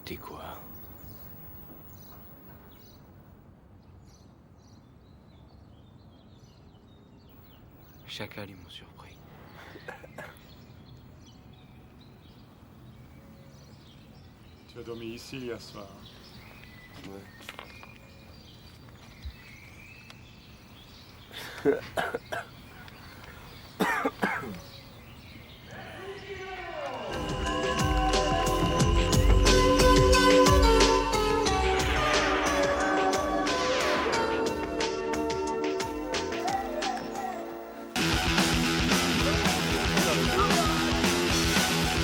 C'était quoi? Chacal, ils m'ont surpris. Tu as dormi ici hier soir. Ouais.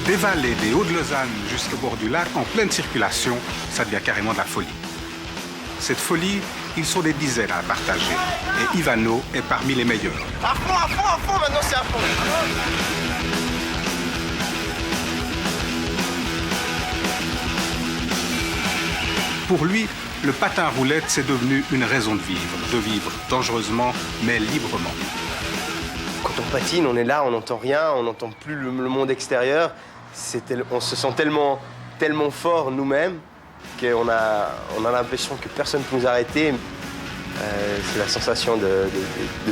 Des vallées des Hauts-de-Lausanne jusqu'au bord du lac, en pleine circulation, ça devient carrément de la folie. Cette folie, ils sont des dizaines à la partager. Et Ivano est parmi les meilleurs. À fond, maintenant c'est à fond. Pour lui, le patin à roulettes, c'est devenu une raison de vivre dangereusement, mais librement. Quand on patine, on est là, on n'entend rien, on n'entend plus le monde extérieur. On se sent tellement fort nous-mêmes qu'on a l'impression que personne ne peut nous arrêter. C'est la sensation de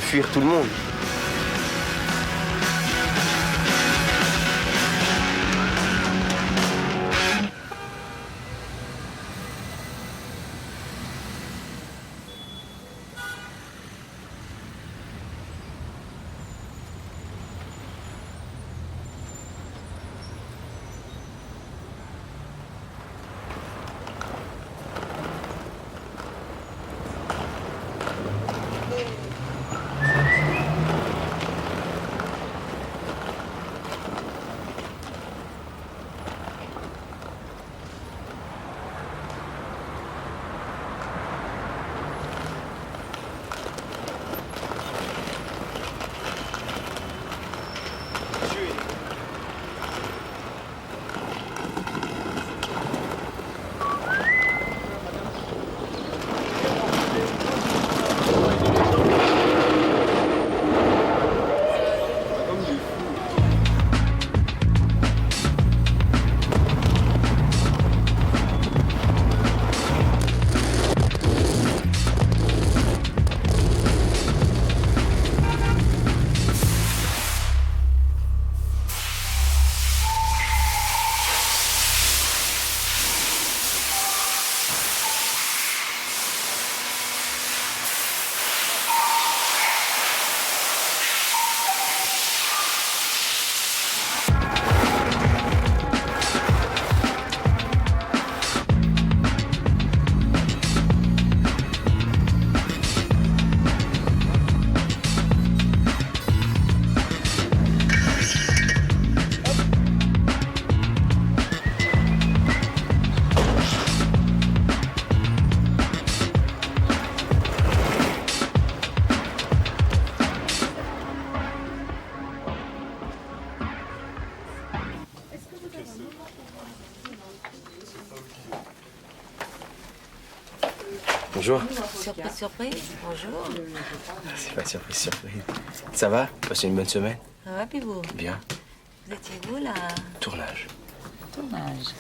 fuir tout le monde. Bonjour. Surprise, surprise. Bonjour. C'est pas surprise. Ça va? Passez une bonne semaine? Ça va, puis vous? Bien. Vous étiez où, là? Tournage. Tournage.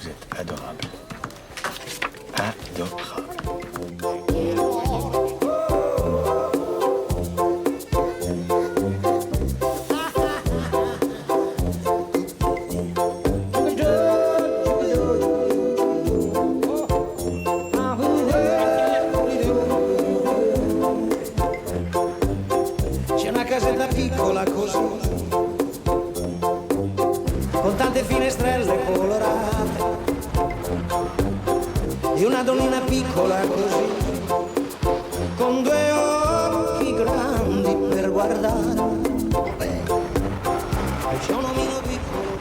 Vous êtes adorable. Adorable. Piccola così, con tante finestrelle colorate, e una donnina piccola così, con due occhi grandi per guardare. C'è un omino piccolo.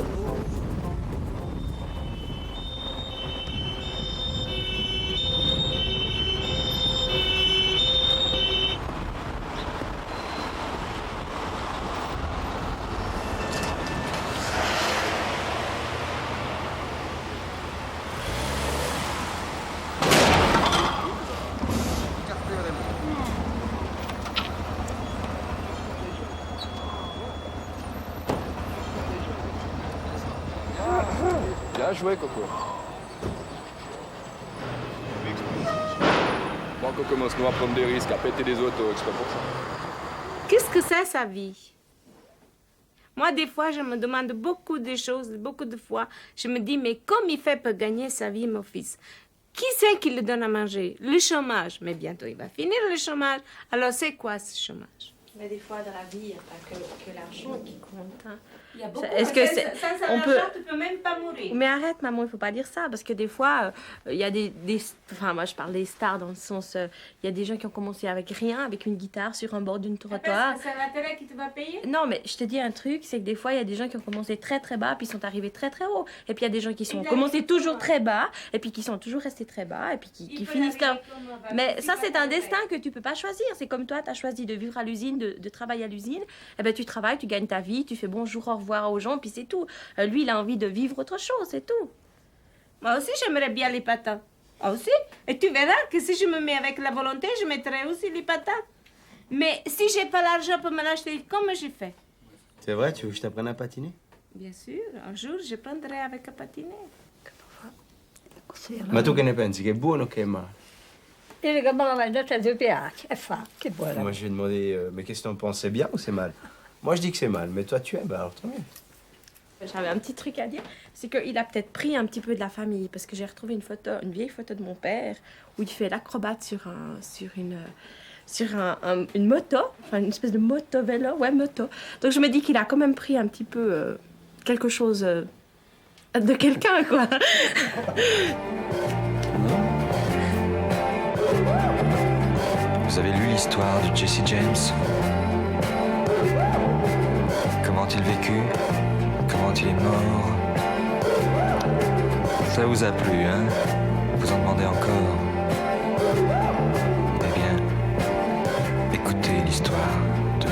Bien joué, Coco. Moi, Coco commence-nous à prendre des risques, à péter des autos, exprès pour ça. Qu'est-ce que c'est sa vie? Moi, des fois, je me demande beaucoup de choses, beaucoup de fois. Je me dis, mais comment il fait pour gagner sa vie, mon fils? Qui c'est qui le donne à manger? Le chômage. Mais bientôt, il va finir le chômage. Alors, c'est quoi ce chômage? Mais des fois, dans la vie, il n'y a pas que l'argent qui compte. Hein. Il y a beaucoup. Est-ce que c'est... on peut... tu peux même pas mourir. Mais arrête, maman, il ne faut pas dire ça. Parce que des fois, il y a des... Enfin, moi, je parle des stars dans le sens... Il y a des gens qui ont commencé avec rien, avec une guitare sur un bord d'une trottoir. C'est la télé qui te va payer? Non, mais je te dis un truc, c'est que des fois, il y a des gens qui ont commencé très, très bas, puis sont arrivés très, très haut. Et puis, il y a des gens qui sont commencé toujours très bas, et puis qui sont toujours restés très bas, et puis qui finissent là. Mais ça, c'est un destin que tu peux pas choisir. C'est comme toi, tu as choisi de vivre à l'usine, de travailler à l'usine. Eh ben, tu travailles, tu gagnes ta vie, tu fais bonjour, au revoir aux gens, puis c'est tout. Lui, il a envie de vivre autre chose, c'est tout. Moi aussi, j'aimerais bien les patates. Moi aussi. Et tu verras que si je me mets avec la volonté, je mettrai aussi les patates. Mais si j'ai pas l'argent pour me l'acheter, comment je fais? C'est vrai, tu veux que je t'apprenne à patiner? Bien sûr, un jour, je prendrai avec à patiner. Ma tu che ne pensi? Che è buono o che è male? Dire che me la mangio, cioè ti piace, è fatto, che buono. Moi, je vais demander, mais qu'est-ce que t'en penses? C'est bien ou c'est mal? Moi, je dis que c'est mal, mais toi, tu aimes, alors tant mieux. J'avais un petit truc à dire, c'est qu'il a peut-être pris un petit peu de la famille, parce que j'ai retrouvé une vieille photo de mon père, où il fait l'acrobate sur une moto, enfin une espèce de moto-vélo, ouais, moto. Donc je me dis qu'il a quand même pris un petit peu quelque chose de quelqu'un, quoi. Vous avez lu l'histoire de Jesse James? Comment a-t-il vécu? Comment il est mort? Ça vous a plu, hein? Vous en demandez encore? Eh bien, écoutez l'histoire de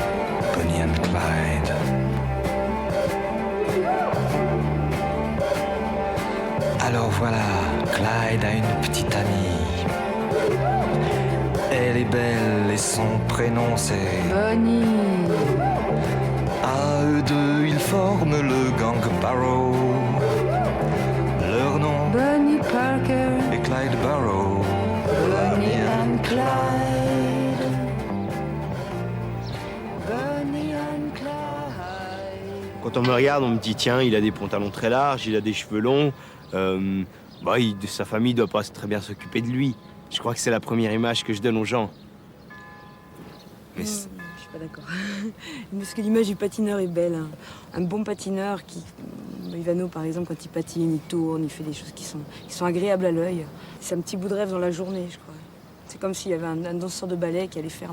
Bonnie and Clyde. Alors voilà, Clyde a une petite amie. Elle est belle et son prénom c'est... Bonnie. À eux deux, ils forment le gang Barrow. Leur nom, Bonnie Parker. est Clyde Barrow. Bonnie and Clyde. Bonnie and Clyde. Quand on me regarde, on me dit tiens, il a des pantalons très larges, il a des cheveux longs. Sa famille doit pas très bien s'occuper de lui. Je crois que c'est la première image que je donne aux gens. Mais je suis pas d'accord. Parce que l'image du patineur est belle. Hein. Un bon patineur Ivano par exemple, quand il patine, il tourne, il fait des choses qui sont agréables à l'œil. C'est un petit bout de rêve dans la journée, je crois. C'est comme s'il y avait un danseur de ballet qui allait faire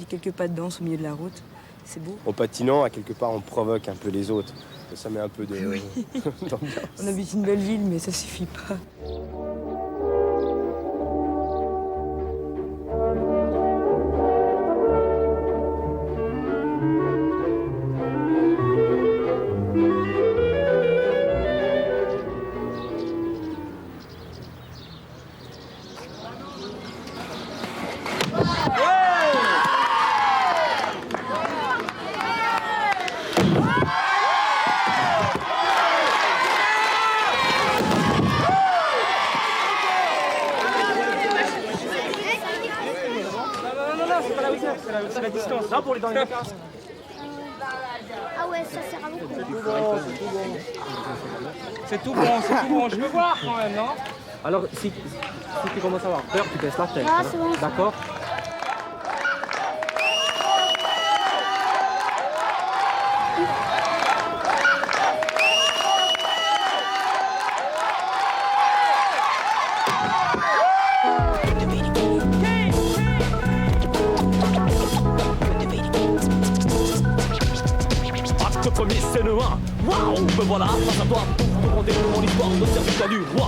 quelques pas de danse au milieu de la route. C'est beau. en patinant, à quelque part, on provoque un peu les autres. Ça met un peu de d'ambiance. On habite une belle ville, mais ça suffit pas. C'est la distance. Là, pour les dans les casques. Ah ouais, ça sert à beaucoup. C'est tout bon, je veux voir quand même, non? Alors, si tu commences à avoir peur, tu baisses la tête. Ah, c'est bon. D'accord? Premier scène 1, waouh, me voilà face à toi pour te raconter mon histoire de serviteur du roi.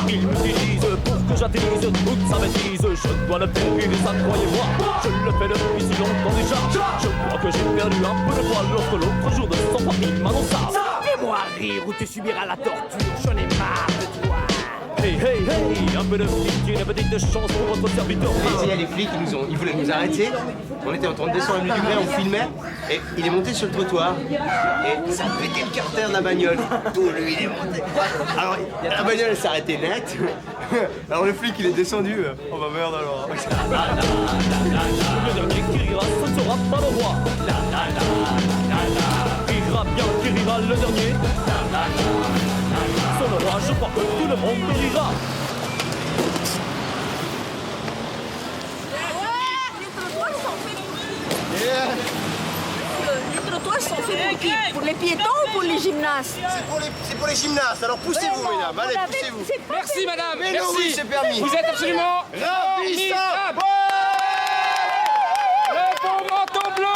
Il m'utilise pour que j'atterrisse toute sa bêtise. Je dois le faire vivre, ça croyez-moi. Je le fais depuis si longtemps déjà. Je crois que j'ai perdu un peu de poids lorsque l'autre jour de son parti m'annonça. Fais-moi rire ou tu subiras la torture, j'en ai marre de toi. Hey, hey, hey, un peu de pitié, une petite chance pour votre serviteur. Il y a les flics, ils voulaient nous arrêter. On était en train de descendre l'avenue du Grès, on filmait. Et il est monté sur le trottoir. Et ça a pété le carter de la bagnole. Tout lui, il est monté. Alors, la bagnole, elle s'est arrêtée net. Alors le flic, il est descendu. Oh bah merde alors. Le dernier qui rira, ce ne sera pas le roi. Rira bien, qui rira le dernier. Sur le roi, je crois que tout le monde rira. Les trottoirs sont faits pour qui? Pour les piétons ou pour les gymnastes? C'est pour les gymnastes, alors poussez-vous, mesdames. Allez, poussez-vous. Merci madame, Mais merci. non, oui, c'est permis. Vous êtes absolument ravissable. Le beau manteau blanc.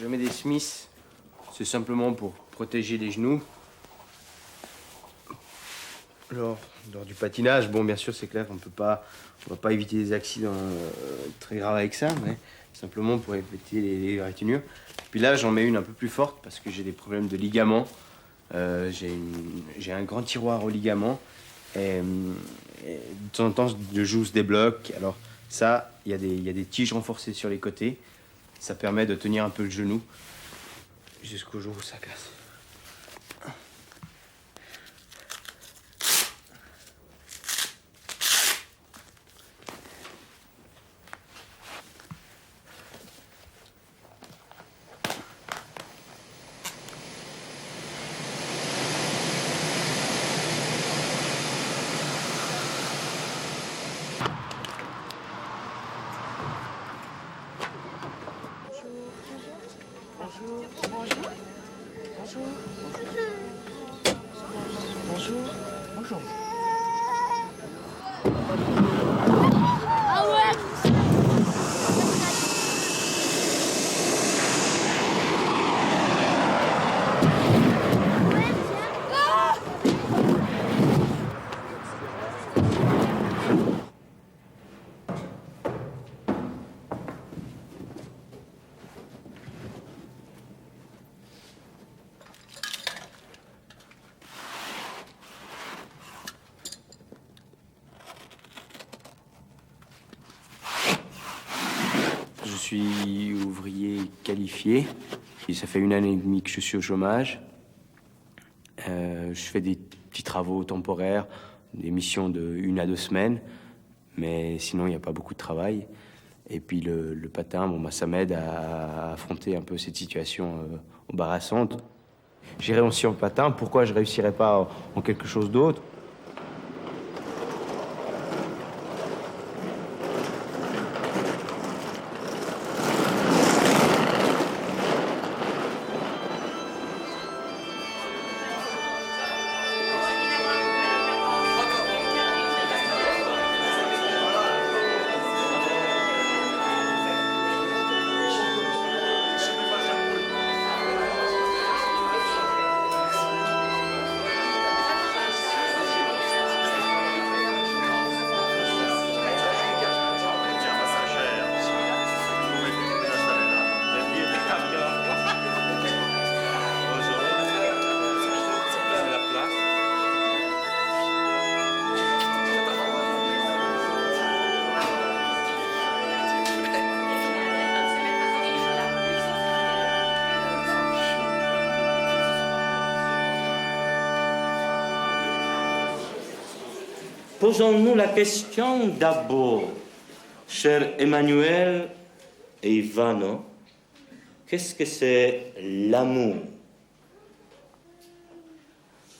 Je mets des Smiths, c'est simplement pour protéger les genoux. Lors du patinage, bon, bien sûr, c'est clair qu'on va pas éviter des accidents très graves avec ça, mais simplement pour éviter les égratignures. Puis là, j'en mets une un peu plus forte parce que j'ai des problèmes de ligaments. J'ai un grand tiroir aux ligaments et de temps en temps, je joue des blocs. Alors ça, il y a des tiges renforcées sur les côtés. Ça permet de tenir un peu le genou jusqu'au jour où ça casse. Je suis ouvrier qualifié. Et ça fait 1 année et demie que je suis au chômage. Je fais des petits travaux temporaires, des missions de 1 à 2 semaines. Mais sinon, il n'y a pas beaucoup de travail. Et puis le patin, bon, bah, ça m'aide à affronter un peu cette situation embarrassante. J'ai réussi en patin, pourquoi je ne réussirais pas en quelque chose d'autre? Posons-nous la question d'abord, cher Emmanuel et Ivano, qu'est-ce que c'est l'amour?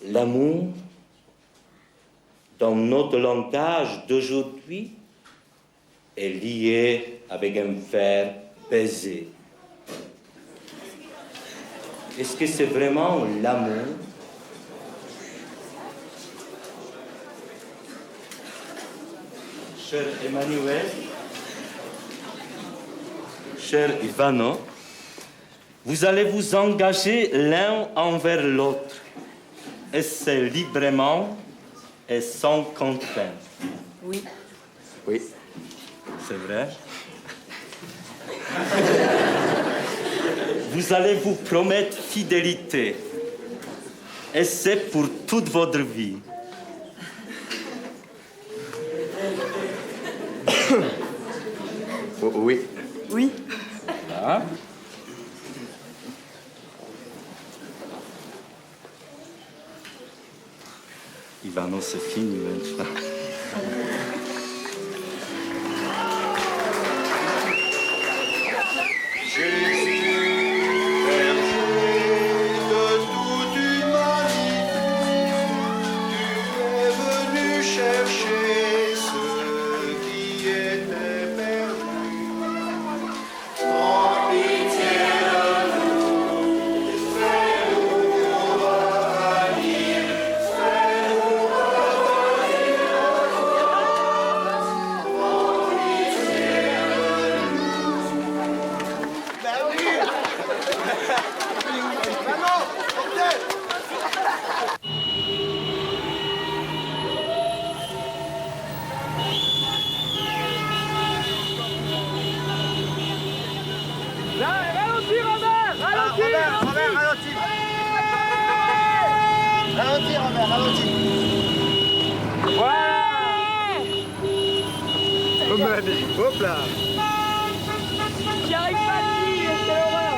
L'amour, dans notre langage d'aujourd'hui, est lié avec un verbe baiser. Est-ce que c'est vraiment l'amour? Cher Emmanuel, cher Ivano, vous allez vous engager l'un envers l'autre, et c'est librement et sans contrainte. Oui. Oui. C'est vrai. Vous allez vous promettre fidélité, et c'est pour toute votre vie. Oh, oui. Oui. Hein? Ivano, c'est fini maintenant. Hop là. J'y arrive pas, lui, quelle horreur.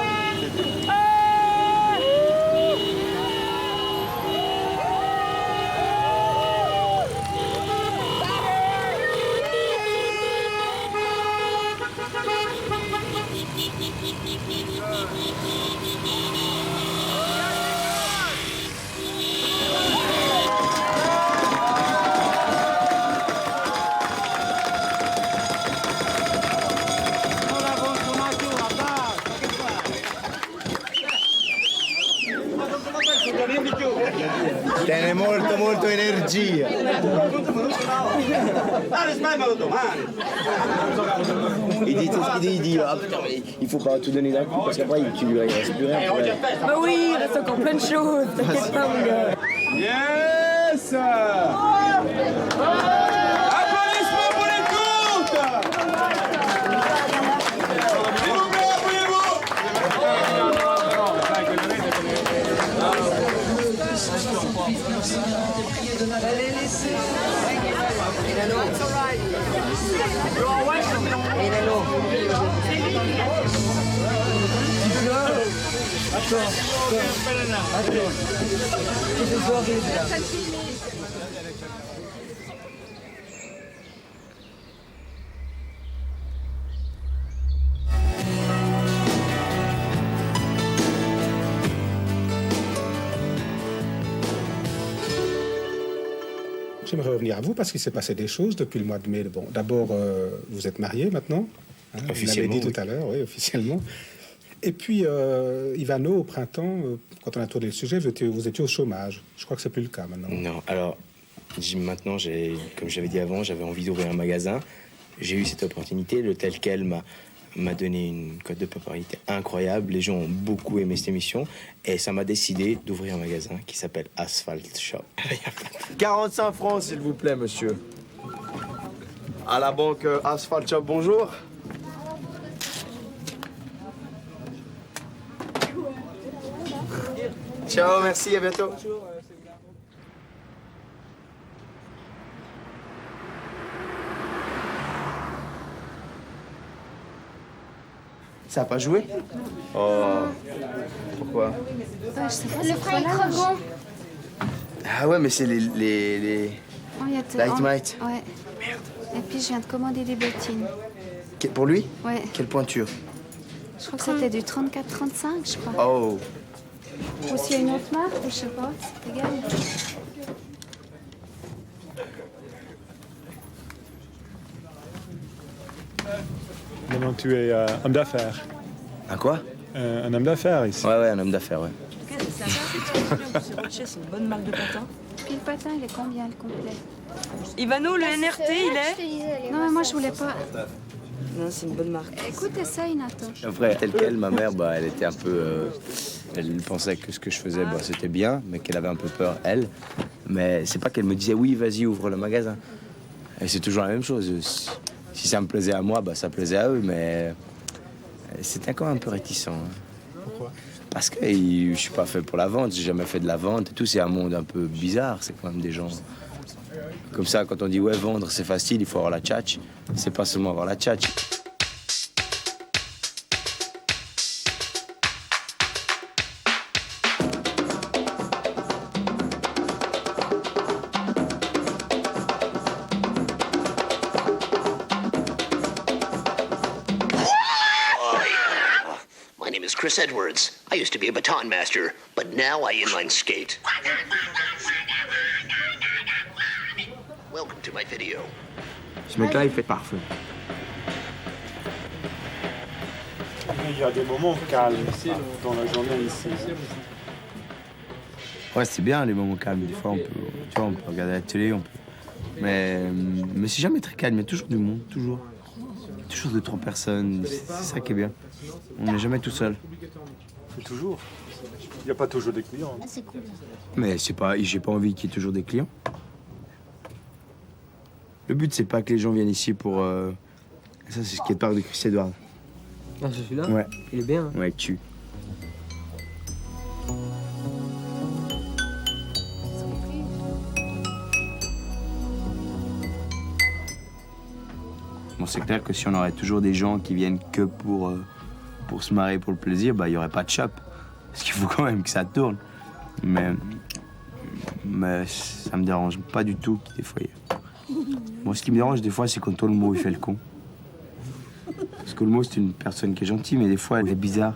Tiene molto energia. Il dit tout ce qu'il dit, ah putain, mais il faut pas tout donner d'un coup parce qu'après il reste plus rien. Bah oui, il reste encore plein de choses, t'inquiète pas mon gars. Yes! Applaudissements pour les courtes! S'il vous plaît, J'aimerais revenir à vous parce qu'il s'est passé des choses depuis le mois de mai. Bon, d'abord, vous êtes mariés maintenant. Hein, Officiellement, vous l'avez dit tout à l'heure, oui, officiellement. Et puis, Ivano, au printemps, quand on a tourné le sujet, vous étiez au chômage. Je crois que c'est plus le cas maintenant. Non, alors, maintenant, comme j'avais dit avant, j'avais envie d'ouvrir un magasin. J'ai eu cette opportunité. Le tel quel m'a donné une cote de popularité incroyable. Les gens ont beaucoup aimé cette émission. Et ça m'a décidé d'ouvrir un magasin qui s'appelle Asphalt Shop. 45 francs, s'il vous plaît, monsieur. À la banque Asphalt Shop, bonjour. Ciao, merci, à bientôt. Ça a pas joué? Oh. Pourquoi? Je sais pas, le frein est crevant. Ah ouais, mais c'est les Oh, y a Light Might. Ouais. Merde. Et puis je viens de commander des bottines. Pour lui? Ouais. Quelle pointure? Je crois que c'était du 34-35, je crois. Oh. Ou s'il y a une autre marque, je sais pas, c'est égal. Donc tu es homme d'affaires. Un quoi? Un homme d'affaires ici. Ouais, un homme d'affaires, ouais. C'est sympa, c'est Rocher, c'est une bonne marque de patin. Puis le patin, il est combien le complet? Ivano, le NRT, il est? Non, mais moi, je voulais pas. Non, c'est une bonne marque. Écoute, essaye, Nathan. Après, telle quelle, ma mère, elle était un peu... elle pensait que ce que je faisais, c'était bien, mais qu'elle avait un peu peur, elle. Mais c'est pas qu'elle me disait, oui, vas-y, ouvre le magasin. Et c'est toujours la même chose. Si ça me plaisait à moi, ça plaisait à eux, mais c'était quand même un peu réticent. Pourquoi? Parce que je suis pas fait pour la vente, j'ai jamais fait de la vente et tout, c'est un monde un peu bizarre, c'est quand même des gens... Comme ça, quand on dit, ouais, vendre, c'est facile, il faut avoir la tchatch, c'est pas seulement avoir la tchatch. My name is Chris Edwards. I used to be a baton master, but now I inline skate. Welcome to my video. Ce mec-là, il fait parfait. Il y a des moments calmes dans la journée ici. Ouais, c'est bien les moments calmes. Des fois, on peut regarder la télé, mais c'est jamais très calme. Il y a toujours du monde, toujours. Toujours 2-3 personnes. C'est ça qui est bien. On n'est jamais tout seul. C'est toujours. Il n'y a pas toujours des clients. C'est cool. Mais j'ai pas envie qu'il y ait toujours des clients. Le but, c'est pas que les gens viennent ici pour... Ça, c'est ce skatepark de Chris Edwards. Ah, c'est celui-là? Ouais. Il est bien. Hein. Ouais, tue. Bon, c'est clair que si on aurait toujours des gens qui viennent que pour se marrer, pour le plaisir, il n'y aurait pas de shop. Parce qu'il faut quand même que ça tourne. Mais ça me dérange pas du tout qu'il y ait des foyers. Moi, ce qui me dérange des fois, c'est quand Olmo, il fait le con. Parce qu'Olmo, c'est une personne qui est gentille, mais des fois, elle est bizarre.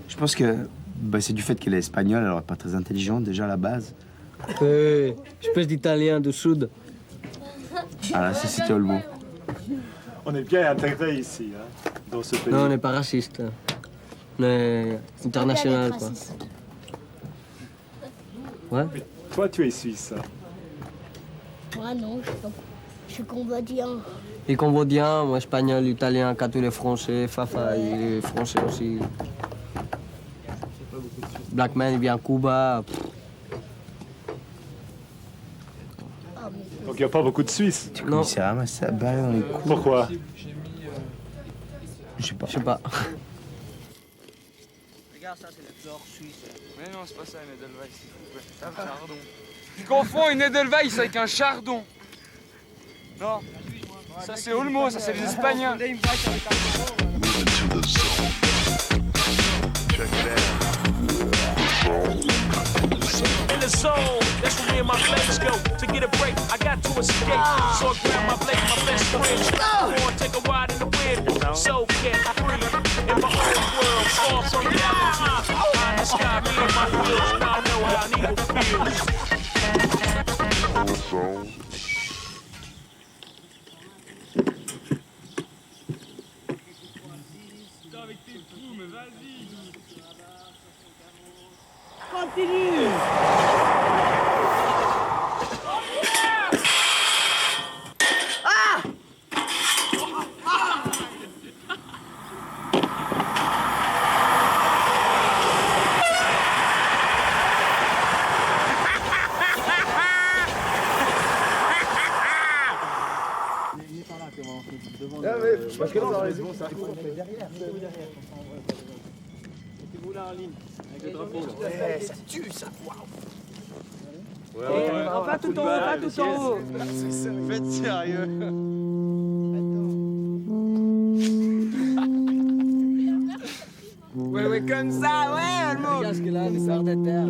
Je pense que c'est du fait qu'elle est espagnole, alors elle n'est pas très intelligente déjà à la base. Je parle d'italien du sud. Ah là, c'était Olmo. On est bien intégrés ici, hein, dans ce pays. Non, on n'est pas raciste. On est international, quoi. Ouais. Mais toi, tu es suisse. Moi non, je suis cambodgien. Les Cambodgiens, moi espagnol, italien, tous les français, Fafa, il est français aussi. Blackman, il vient à Cuba. Donc il n'y a pas beaucoup de Suisses. Tu commences à ramasser la balle dans les coups. Pourquoi? Je sais pas. Je sais pas. Regarde, ça c'est le flore suisse. Mais non, c'est pas ça une Edelweiss, s'il vous plaît. C'est un chardon. Tu confonds une Edelweiss avec un chardon. Non, ça c'est Olmo, ça c'est les Espagnols. In the zone, that's where me and my blades go. To get a break, I got to escape. So I grab my blade, my best friend. Or take a ride in the wind. So carefree in my own world, far from reality. High in the sky, me and my heels. Now I know how an eagle feels. Continue. Parce que là, raison, ça court derrière. Mettez-vous là en ligne, avec le drapeau. Ça tue ça. Waouh. Pas tout en haut, pas tout en haut. Faites sérieux. Ouais, comme ça, ouais, Olmo. Regarde ce que là, les sorts de terre.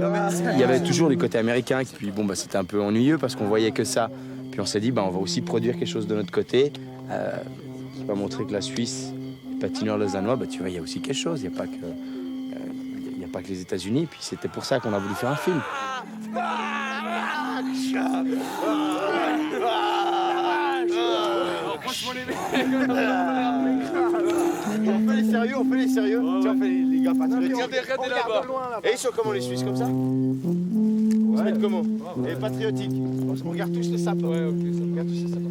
Il y avait toujours du côté américain, puis c'était un peu ennuyeux parce qu'on voyait que ça. Puis on s'est dit, on va aussi produire quelque chose de notre côté. On va montrer que la Suisse, les patineurs lausannois, tu vois, il y a aussi quelque chose. Il n'y a pas que les États-Unis. Puis c'était pour ça qu'on a voulu faire un film. mon les mecs. On fait les sérieux, on fait les sérieux. Tiens, on fait les gars patriotiques. Regardez là-bas. Et ils sont comment les Suisses, comme ça? Ils se mettent comment? Et patriotiques. On regarde tous les sapins. Ouais, ok, ça On regarde tous les sapins.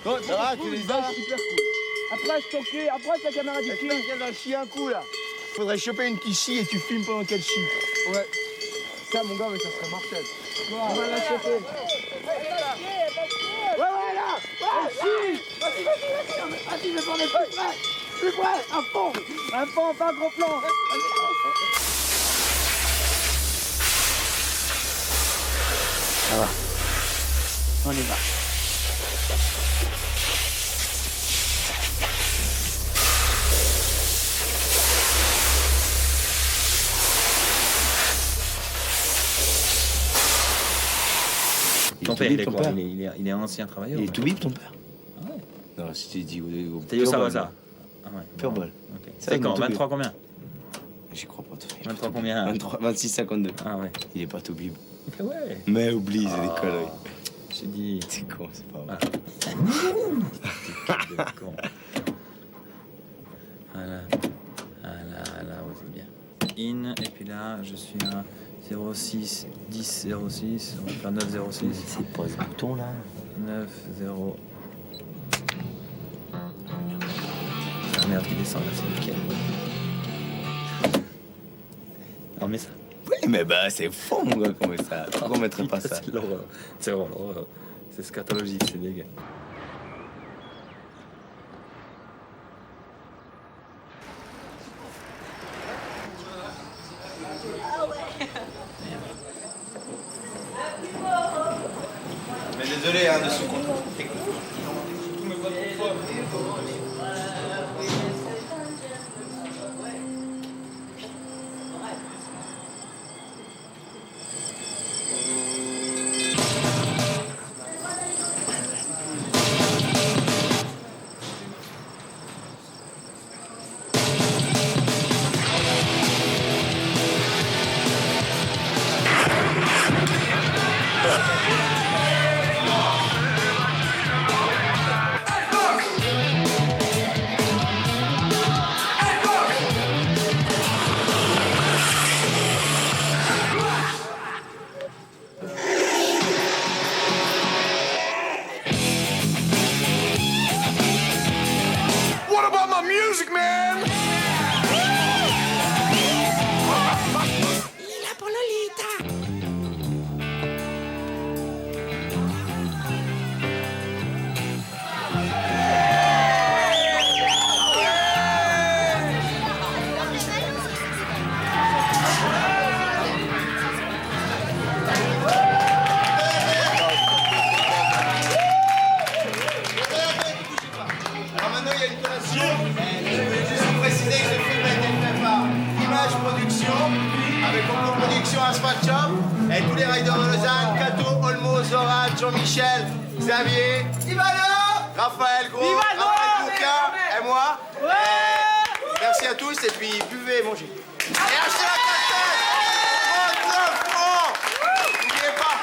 va. Ça va, tu les as? Super cool. Approche ton cul, approche la caméra du cul. Elle va chier un coup là. Faudrait choper une qui chie et tu filmes pendant qu'elle chie. Ouais. Ça, mon gars, mais ça serait mortel. On va la choper. Ouais, là! Vas-y, mais on est plus près! Plus près! Un fond! Un fond, pas un gros plan. Ça va. On y va. Ton père, il est quoi? Il est ancien travailleur. Il est tout bip, ton père? Ah ouais. Non, si tu dis. T'as dit ça va ça? Ah ouais. Pure bol. Ok. C'est quand? 23 combien? J'y crois pas. 23 combien? 23, 26, 52. Ah ouais. Il est pas tout bip. Ouais. Mais oublie, c'est des conneries. J'ai dit. C'est con, c'est pas vrai. Ah. Con. Voilà. Voilà, ouais, c'est bien. In, et puis là, je suis à 06 10 06. On va faire 9 06. C'est pas ce bouton là. 9 0. C'est la merde qui descend là, c'est nickel. Alors, mets ça. Oui, mais bah, c'est faux, mon gars, qu'on met ça. Pourquoi on mettrait pas ça? C'est l'horreur. C'est vraiment l'horreur. C'est scatologique, c'est dégueu. Mais désolé, hein, de sous-contrôle. Et tous les riders de Lausanne, Cato, Olmo, Zoran, Jean-Michel, Xavier, Ivano, Raphaël Gros, Raphaël Bouquin et moi. Ouais. Merci à tous et puis buvez et mangez. Et achetez la cassette 39 francs. N'oubliez pas.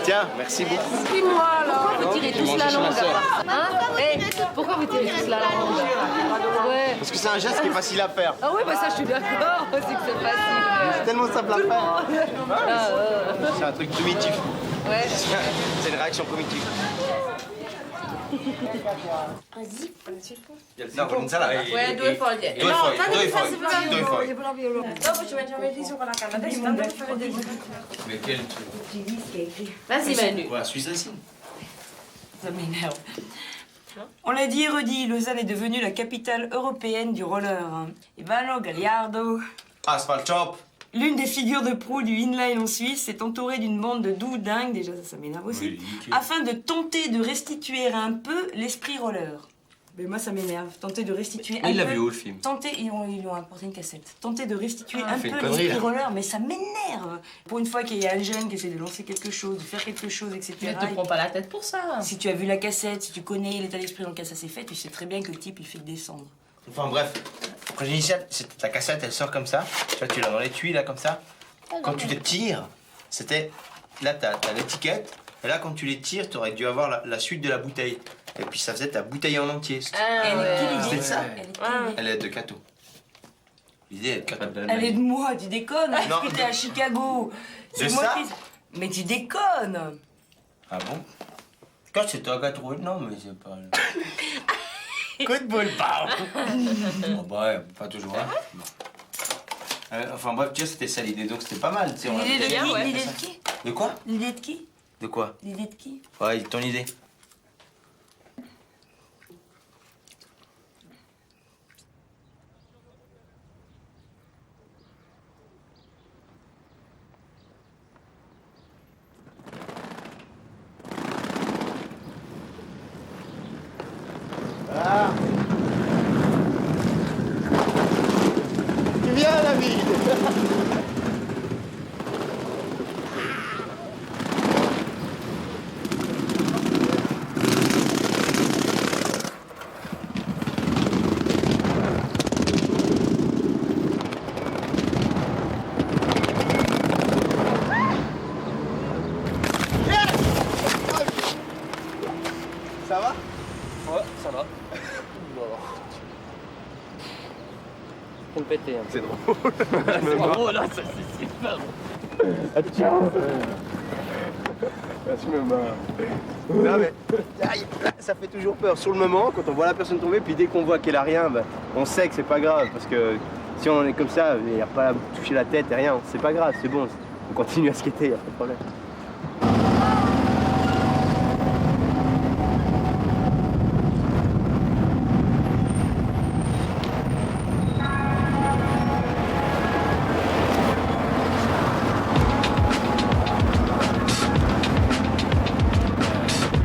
Tiens, merci beaucoup. Dis-moi alors. Pourquoi vous tirez tous la langue? Pourquoi vous tirez tous la langue? Ouais. Parce que c'est un geste qui est facile à faire. Ah ouais, bah ça je suis d'accord, c'est que c'est facile. C'est tellement simple à faire. C'est un truc primitif. Ouais. C'est une réaction primitive. Vas-y. Non, con l'insalata. Ouais, 2 foglie. Due foglie, due foglie, due foglie. Dopo ci mettiamo il riso con la canna. Adesso tanto per fare vedere. Mais quel truc? Vas-y, Manu. Quoi, Suisse Racing? Ça m'énerve. On l'a dit et redit, Lausanne est devenue la capitale européenne du roller. Ivano Gallardo, Asphalt Chop. l'une des figures de proue du inline en Suisse, est entourée d'une bande de doux-dingues, déjà ça m'énerve aussi, afin de tenter de restituer un peu l'esprit roller. Mais moi, ça m'énerve. Tenter de restituer Mais il l'a vu où, le film? Ils lui ont apporté une cassette. Tenter de restituer un fait peu une connerie, l'esprit là. roller, mais ça m'énerve. Pour une fois qu'il y a un jeune qui essaie de lancer quelque chose, de faire quelque chose, etc. Mais te prends pas la tête pour ça. Si tu as vu la cassette, si tu connais l'état d'esprit dans lequel ça s'est fait, tu sais très bien que le type, il fait que descendre. Enfin bref, projet initial, c'est la cassette, elle sort comme ça. Tu vois, tu l'as dans l'étui, là, comme ça. Quand tu te tires, c'était... Là, t'as l'étiquette. Et là, quand tu les tires, t'aurais dû avoir la suite de la bouteille. Et puis ça faisait ta bouteille en entier. C'est ça. Elle est de Cato. L'idée est de Cato. Elle est de moi, tu déconnes. Non. Parce que t'es à Chicago. De moi ça qui... Mais tu déconnes. Ah bon? Quand c'est toi qui as trouvé le nom, mais c'est pas... Coup de boule, pam. Oh bah ouais, pas toujours, hein. Bon. Enfin bref, tu vois, c'était ça l'idée, donc c'était pas mal. Tu sais, L'idée de qui? L'idée de qui? De quoi? L'idée de qui? De quoi? L'idée de qui? Ouais, ton idée. Ah. Tu viens, David. Ça va? Ouais, ça va. Pour le péter. C'est drôle. C'est drôle, là, ça c'est super. Ciao. Je me marre. Non mais, aïe, ça fait toujours peur sur le moment quand on voit la personne tomber, puis dès qu'on voit qu'elle a rien, bah, on sait que c'est pas grave parce que si on est comme ça, il n'y a pas à toucher la tête et rien, c'est pas grave, c'est bon, on continue à skater, il n'y a pas de problème.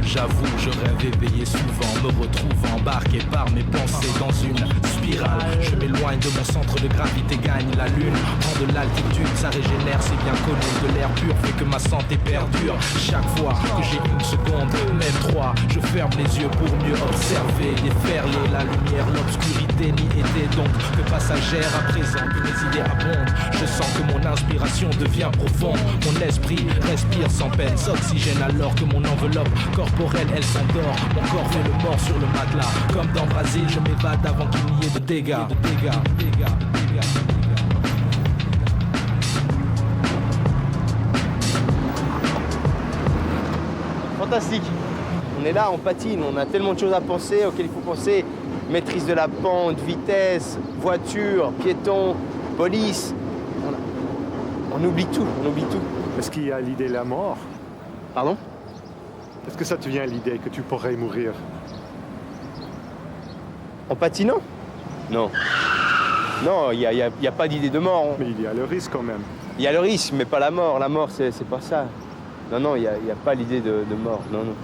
J'avoue, je rêve éveillé souvent, me retrouve embarqué par mes pensées dans une spirale. Je m'éloigne de mon centre de gravité, gagne la lune. Prends de l'altitude, ça régénère, c'est bien connu. De l'air pur fait que ma santé perdure. Chaque fois que j'ai une seconde, même trois, je ferme les yeux pour mieux observer. Déferler la lumière, l'obscurité n'y était donc que passagère. À présent que mes idées abondent, je sens que mon inspiration devient profonde. Mon esprit respire sans peine, s'oxygène alors que mon enveloppe corporelle elle s'endort. Mon corps fait le mort sur le matelas. Comme dans Brésil, je m'évade avant qu'il n'y ait de dégâts. Fantastique. On est là, on patine, on a tellement de choses à penser, auxquelles il faut penser. Maîtrise de la pente, vitesse, voiture, piéton, police. On oublie tout, on oublie tout. Est-ce qu'il y a l'idée de la mort? Pardon? Est-ce que ça te vient l'idée que tu pourrais mourir? En patinant? Non. Non, il n'y a pas d'idée de mort. Mais il y a le risque quand même. Il y a le risque, mais pas la mort. La mort, c'est pas ça. Non, non, il n'y a pas l'idée de mort. Non, non.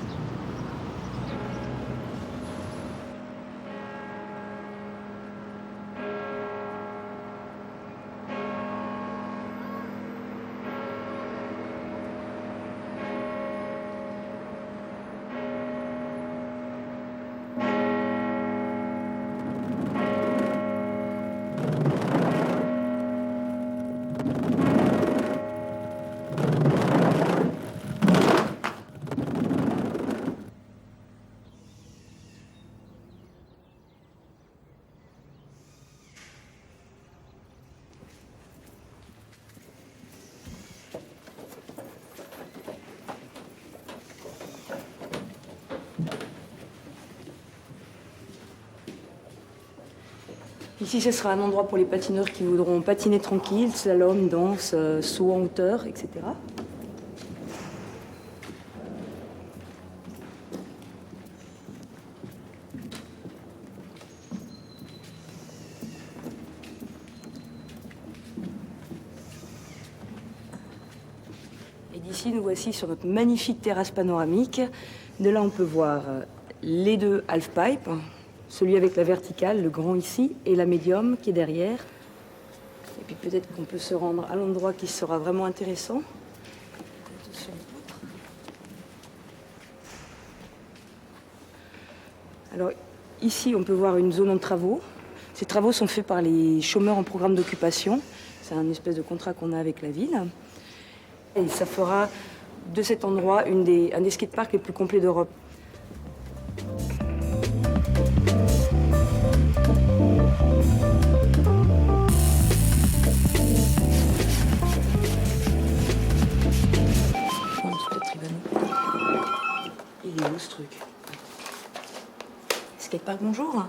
Ici, ce sera un endroit pour les patineurs qui voudront patiner tranquille, slalom, danse, saut en hauteur, etc. Et d'ici, nous voici sur notre magnifique terrasse panoramique. De là, on peut voir les deux half-pipes, celui avec la verticale, le grand ici, et la médium qui est derrière. Et puis peut-être qu'on peut se rendre à l'endroit qui sera vraiment intéressant. Attention. Alors ici, on peut voir une zone en travaux. Ces travaux sont faits par les chômeurs en programme d'occupation. C'est un espèce de contrat qu'on a avec la ville. Et ça fera de cet endroit un des skateparks les plus complets d'Europe. Il est où ce truc? Skatepark, bonjour.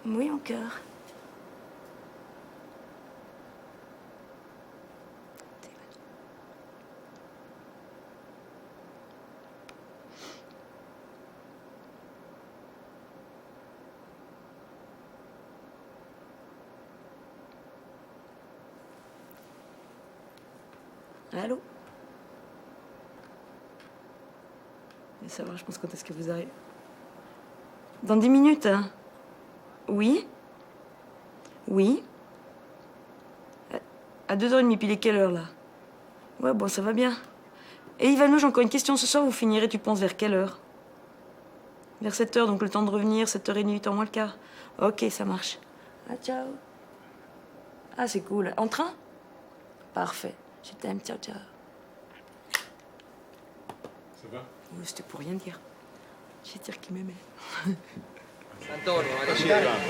Oui, en cœur. Allô? Ça va, je pense, quand est-ce que vous arrivez? Dans 10 minutes, hein? Oui? Oui? À 2h30, puis il est quelle heure, là? Ouais, bon, ça va bien. Et Ivano, j'ai encore une question. Ce soir, vous finirez, tu penses, vers quelle heure? Vers 7h, donc le temps de revenir, 7h30, 8h moins le quart. Ok, ça marche. Ah, ciao. Ah, c'est cool. En train? Parfait. Je t'aime, ciao, ciao. Ça va? C'était pour rien dire. J'ai dire qu'il m'aimait. Antonio,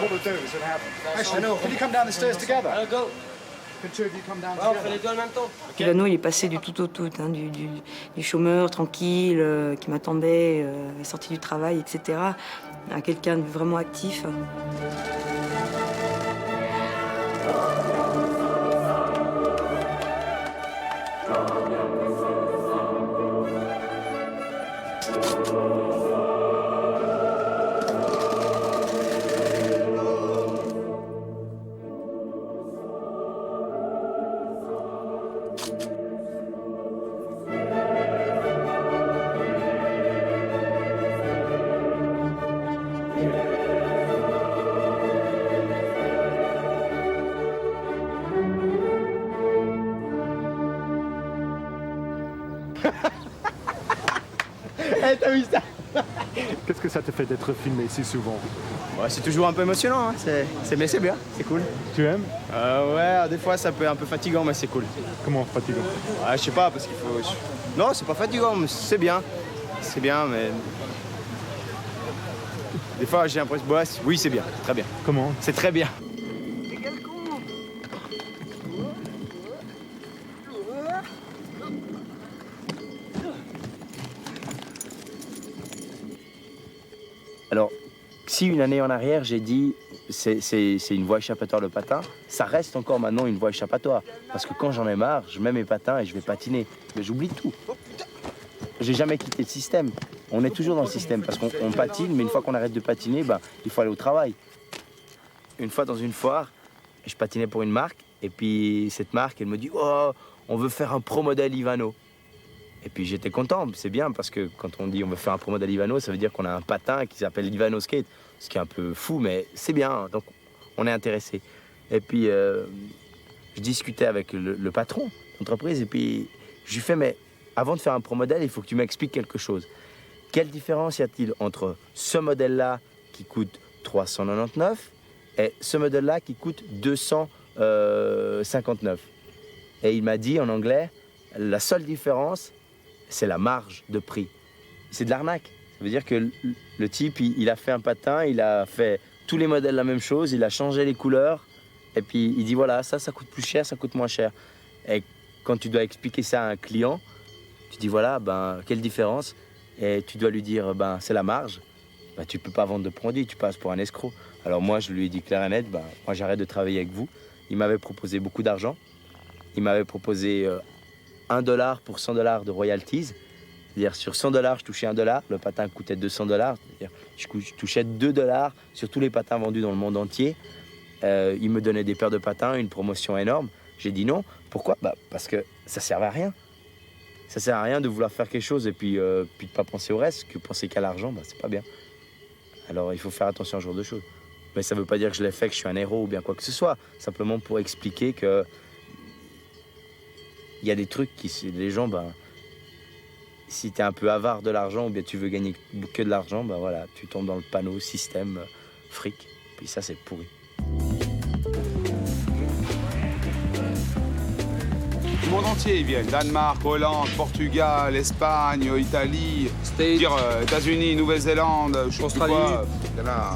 what we'll do is we'll have... Actually, can you come down the stairs together? I'll go. Can two of you come down together? On fait les deux en même temps. Ivano, il est passé du tout au tout, hein, du chômeur tranquille, qui m'attendait, est sorti du travail, etc., à quelqu'un de vraiment actif. Eh, t'as vu ça? Qu'est-ce que ça te fait d'être filmé si souvent? Ouais, c'est toujours un peu émotionnant, hein. Mais c'est bien, c'est cool. Tu aimes? Ouais, des fois ça peut être un peu fatigant, mais c'est cool. Comment fatigant? Ouais, je sais pas, parce qu'il faut... Non, c'est pas fatigant, mais c'est bien. C'est bien, mais... Des fois j'ai l'impression... Ouais, oui, c'est bien, très bien. Comment? C'est très bien. Alors, si une année en arrière, j'ai dit c'est une voie échappatoire le patin, ça reste encore maintenant une voie échappatoire. Parce que quand j'en ai marre, je mets mes patins et je vais patiner. Mais j'oublie tout. J'ai jamais quitté le système. On est toujours dans le système parce qu'on patine, mais une fois qu'on arrête de patiner, ben, il faut aller au travail. Une fois dans une foire, je patinais pour une marque et puis cette marque, elle me dit « Oh, on veut faire un pro modèle Ivano ». Et puis j'étais content, c'est bien parce que quand on dit on veut faire un pro modèle Ivano, ça veut dire qu'on a un patin qui s'appelle Ivano Skate, ce qui est un peu fou, mais c'est bien, donc on est intéressé. Et puis je discutais avec le patron d'entreprise et puis je lui fais mais avant de faire un pro modèle, il faut que tu m'expliques quelque chose. Quelle différence y a-t-il entre ce modèle-là qui coûte 399 et ce modèle-là qui coûte 259? Et il m'a dit en anglais, la seule différence, c'est la marge de prix. C'est de l'arnaque. Ça veut dire que le type, il a fait un patin, il a fait tous les modèles la même chose, il a changé les couleurs, et puis il dit voilà, ça coûte plus cher, ça coûte moins cher. Et quand tu dois expliquer ça à un client, tu dis voilà, ben, quelle différence? Et tu dois lui dire, ben, c'est la marge. Ben, tu peux pas vendre de produits, tu passes pour un escroc. Alors moi, je lui ai dit clair et net, ben, moi j'arrête de travailler avec vous. Il m'avait proposé beaucoup d'argent. Il m'avait proposé $1 pour $100 de royalties. C'est-à-dire sur $100, je touchais $1. Le patin coûtait $200. C'est-à-dire je touchais $2 sur tous les patins vendus dans le monde entier. Il me donnait des paires de patins, une promotion énorme. J'ai dit non. Pourquoi? Bah, parce que ça ne servait à rien. Ça ne sert à rien de vouloir faire quelque chose et puis de ne pas penser au reste, que penser qu'à l'argent, bah, c'est pas bien. Alors il faut faire attention à ce genre de choses. Mais ça ne veut pas dire que je l'ai fait, que je suis un héros ou bien quoi que ce soit. Simplement pour expliquer que il y a des trucs qui, les gens, si tu es un peu avare de l'argent ou bien tu veux gagner que de l'argent, voilà, tu tombes dans le panneau système fric. Puis ça, c'est pourri. Du monde entier, ils viennent. Danemark, Hollande, Portugal, Espagne, Italie, États-Unis, Nouvelle-Zélande, Australie. Il y en a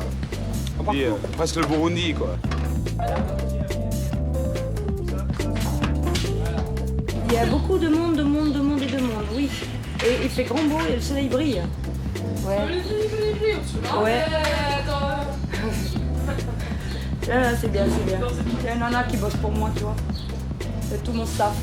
presque le Burundi, quoi. Il y a beaucoup de monde, oui. Et il fait grand beau et le soleil brille. Ouais. Ouais. Là, c'est bien, c'est bien. Il y a une nana qui bosse pour moi, tu vois. C'est tout mon staff.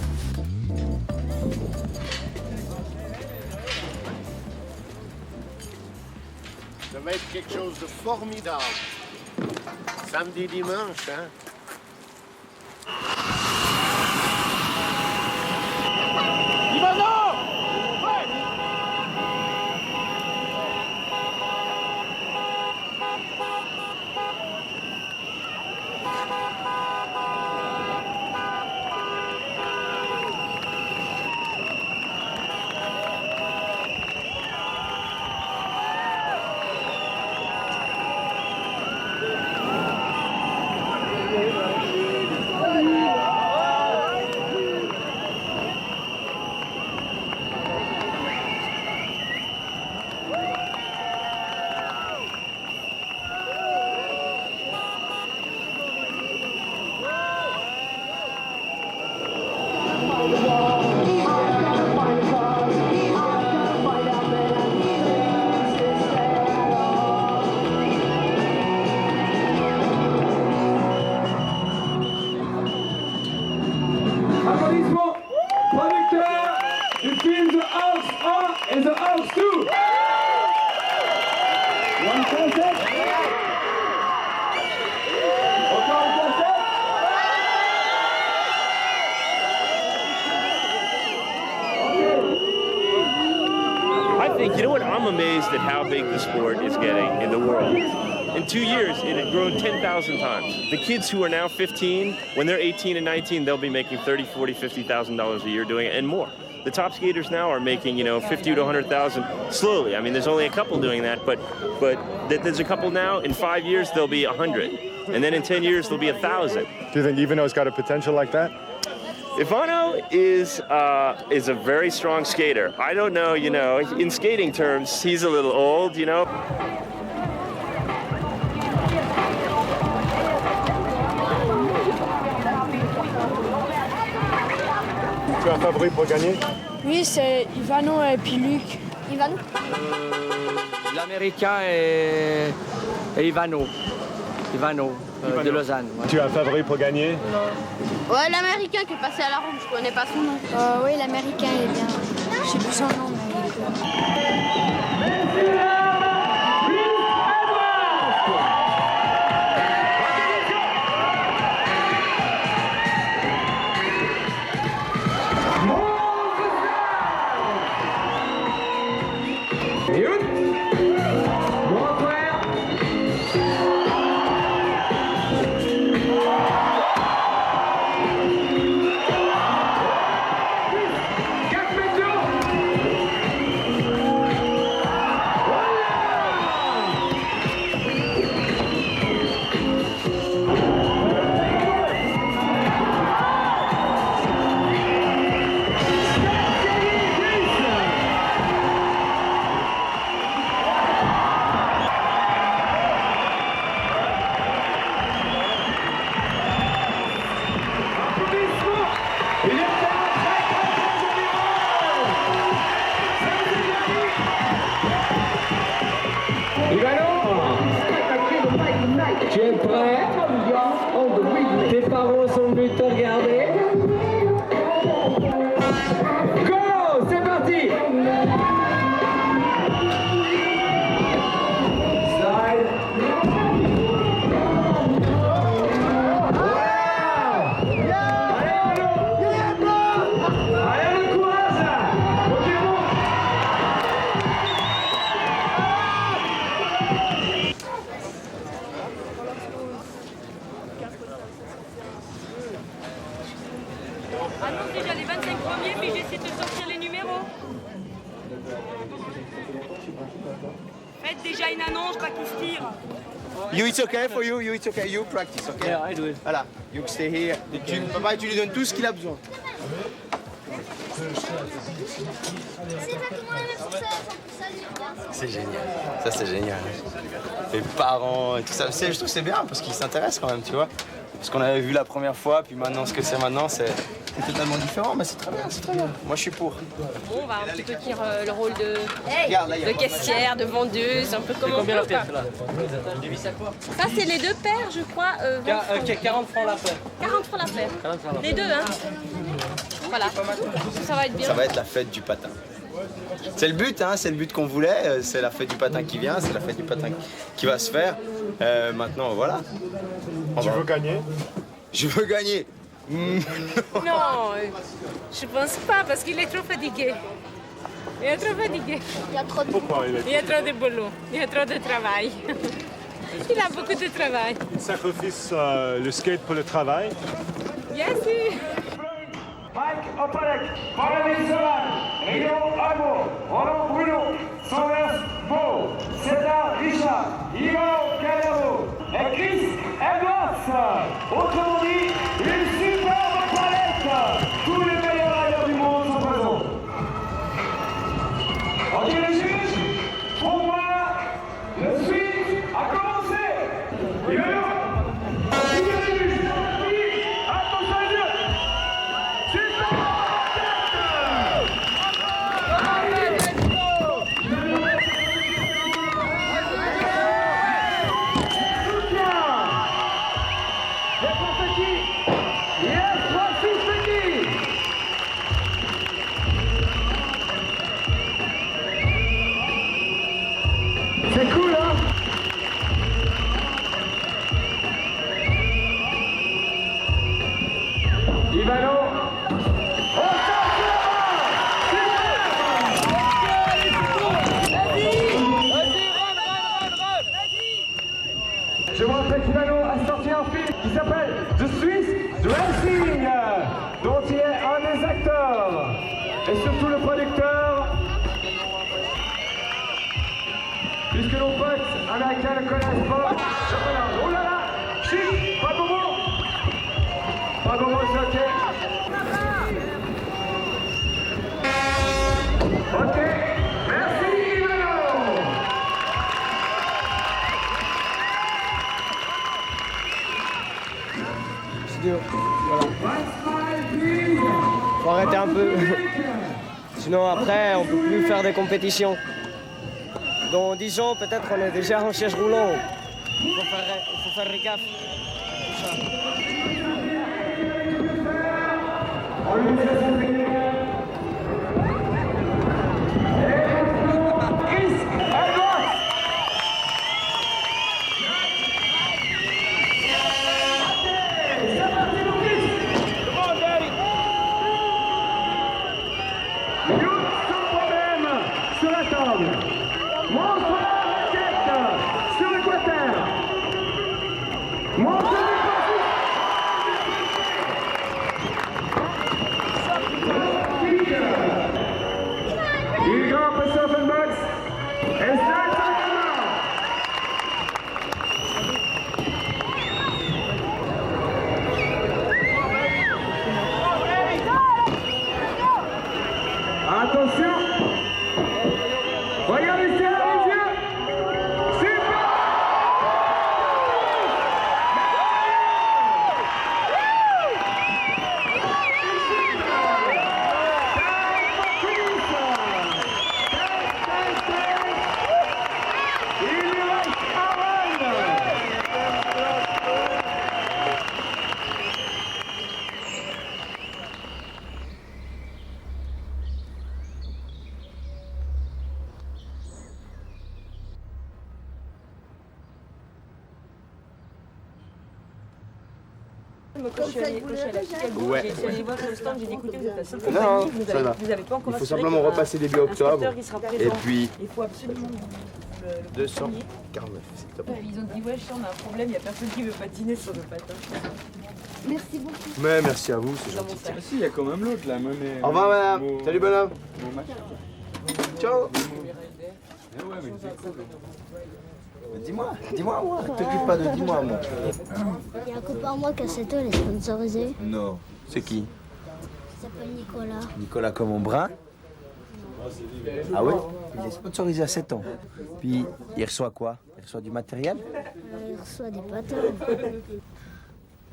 Ça va être quelque chose de formidable. Samedi, dimanche, hein? Applaudissements, producteur du film The House 1 et The House 2. One concept. Encore un concept. I think, you know what, I'm amazed at how big the sport is getting in the world. In 2 years, it had grown 10,000 times. The kids who are now 15, when they're 18 and 19, they'll be making $30,000, $40,000, $50,000 a year doing it and more. The top skaters now are making, 50 to 100,000 slowly. I mean, there's only a couple doing that, but there's a couple now. In 5 years, there'll be 100. And then in 10 years, there'll be 1,000. Do you think Ivano's got a potential like that? Ivano is a very strong skater. I don't know, in skating terms, he's a little old, Tu as un favori pour gagner? Oui, c'est Ivano et puis Luc. Ivano? L'Américain et Ivano. Ivano de Lausanne. Ouais. Tu as un favori pour gagner? Ouais, l'Américain qui est passé à la ronde, je connais pas son nom. Oui, l'Américain il est bien. Je sais plus son nom, mais il est bien. Tu es prêt? Tes parents sont venus te regarder. Go! C'est parti! Slide. déjà une annonce, pas qu'il se tire. You, it's okay for you. You, it's okay. You practice, okay? Yeah, I do it. Voilà. You stay here. Papa, tu lui donnes tout ce qu'il a besoin. C'est génial. Ça, c'est génial. Les parents et tout ça. Je trouve que c'est bien parce qu'ils s'intéressent quand même, tu vois. Parce qu'on avait vu la première fois, puis maintenant, ce que c'est maintenant, c'est totalement différent. Mais c'est très bien, c'est très bien. Moi, je suis pour. Bon, on va un petit peu dire le rôle de caissière, de vendeuse, un peu comme on Combien peut, la pièce quoi. là? Ça, c'est les deux paires, je crois. 40 francs la paire. 40 francs la paire. 40 francs la Les deux, hein. Voilà. Ça va être bien. Ça va être la fête du patin. C'est le but, hein, c'est le but qu'on voulait. C'est la fête du patin qui vient, c'est la fête du patin qui va se faire. Maintenant, voilà. Tu veux gagner? Je veux gagner. Non, je pense pas parce qu'il est trop fatigué. Il est trop fatigué. Il y a trop de... Pourquoi Il y a trop de boulot, il y a trop de travail. Il a beaucoup de travail. Il sacrifie le skate pour le travail. Bien sûr. Mike Opalek, Paradis Solan, Rio Agbo, Roland Bruno, Sauvers Beau, César Richard, Ivo Calero et Chris Edwards. Autrement dit, une superbe palette. Tous les meilleurs riders du monde sont présents. On dit les juges, pour moi, le suite a commencé. Et maintenant, c'est cool, hein? Ivano. Je vous rappelle qu'Ivano a sorti un film qui s'appelle The Swiss Racing, dont il est un des acteurs et surtout le producteur. Puisque nos potes américains ne connaissent pas, je regarde. Oh là là, chic, pas de bobo. Pas de bobo, c'est ok. Ok, merci Ivano. C'est dur. Voilà. Faut arrêter un peu. Sinon après, on peut plus faire des compétitions. Dans 10 ans, peut-être on est déjà en chaise roulant. Il faut faire gaffe. Sur la table. Montre la raquette sur le quater. Montre il grimpe sur le box et start sur le caméra. Attention. Regardez ça, les yeux. Super. Quand je suis allée à Chicago, Ouais. j'ai été allée voir le stand, j'ai dit écoutez, vous êtes la seule Non, compagnie, ça va. vous avez pas encore Il faut assuré simplement qu'il y aura repasser début un octobre. inspecteur qui sera Et présent. puis Il faut absolument le 249, c'est top. Ils ont dit ouais, on a un problème, il n'y a personne qui veut patiner sur le patin. Merci beaucoup. Mais merci à vous, c'est gentil. Ah si, il y a quand même l'autre là, même. Au revoir madame. Salut bonhomme. Bon match. Ciao. Eh ouais, Dis-moi, moi. T'occupe pas de dis-moi, moi. Il y a un copain à moi qui a cette eau, elle est sponsorisée. Non. C'est qui? Il s'appelle Nicolas. Nicolas comme Brun. Ah ouais? Il est sponsorisé à 7 ans. Puis il reçoit quoi? Il reçoit du matériel? Il reçoit des patins.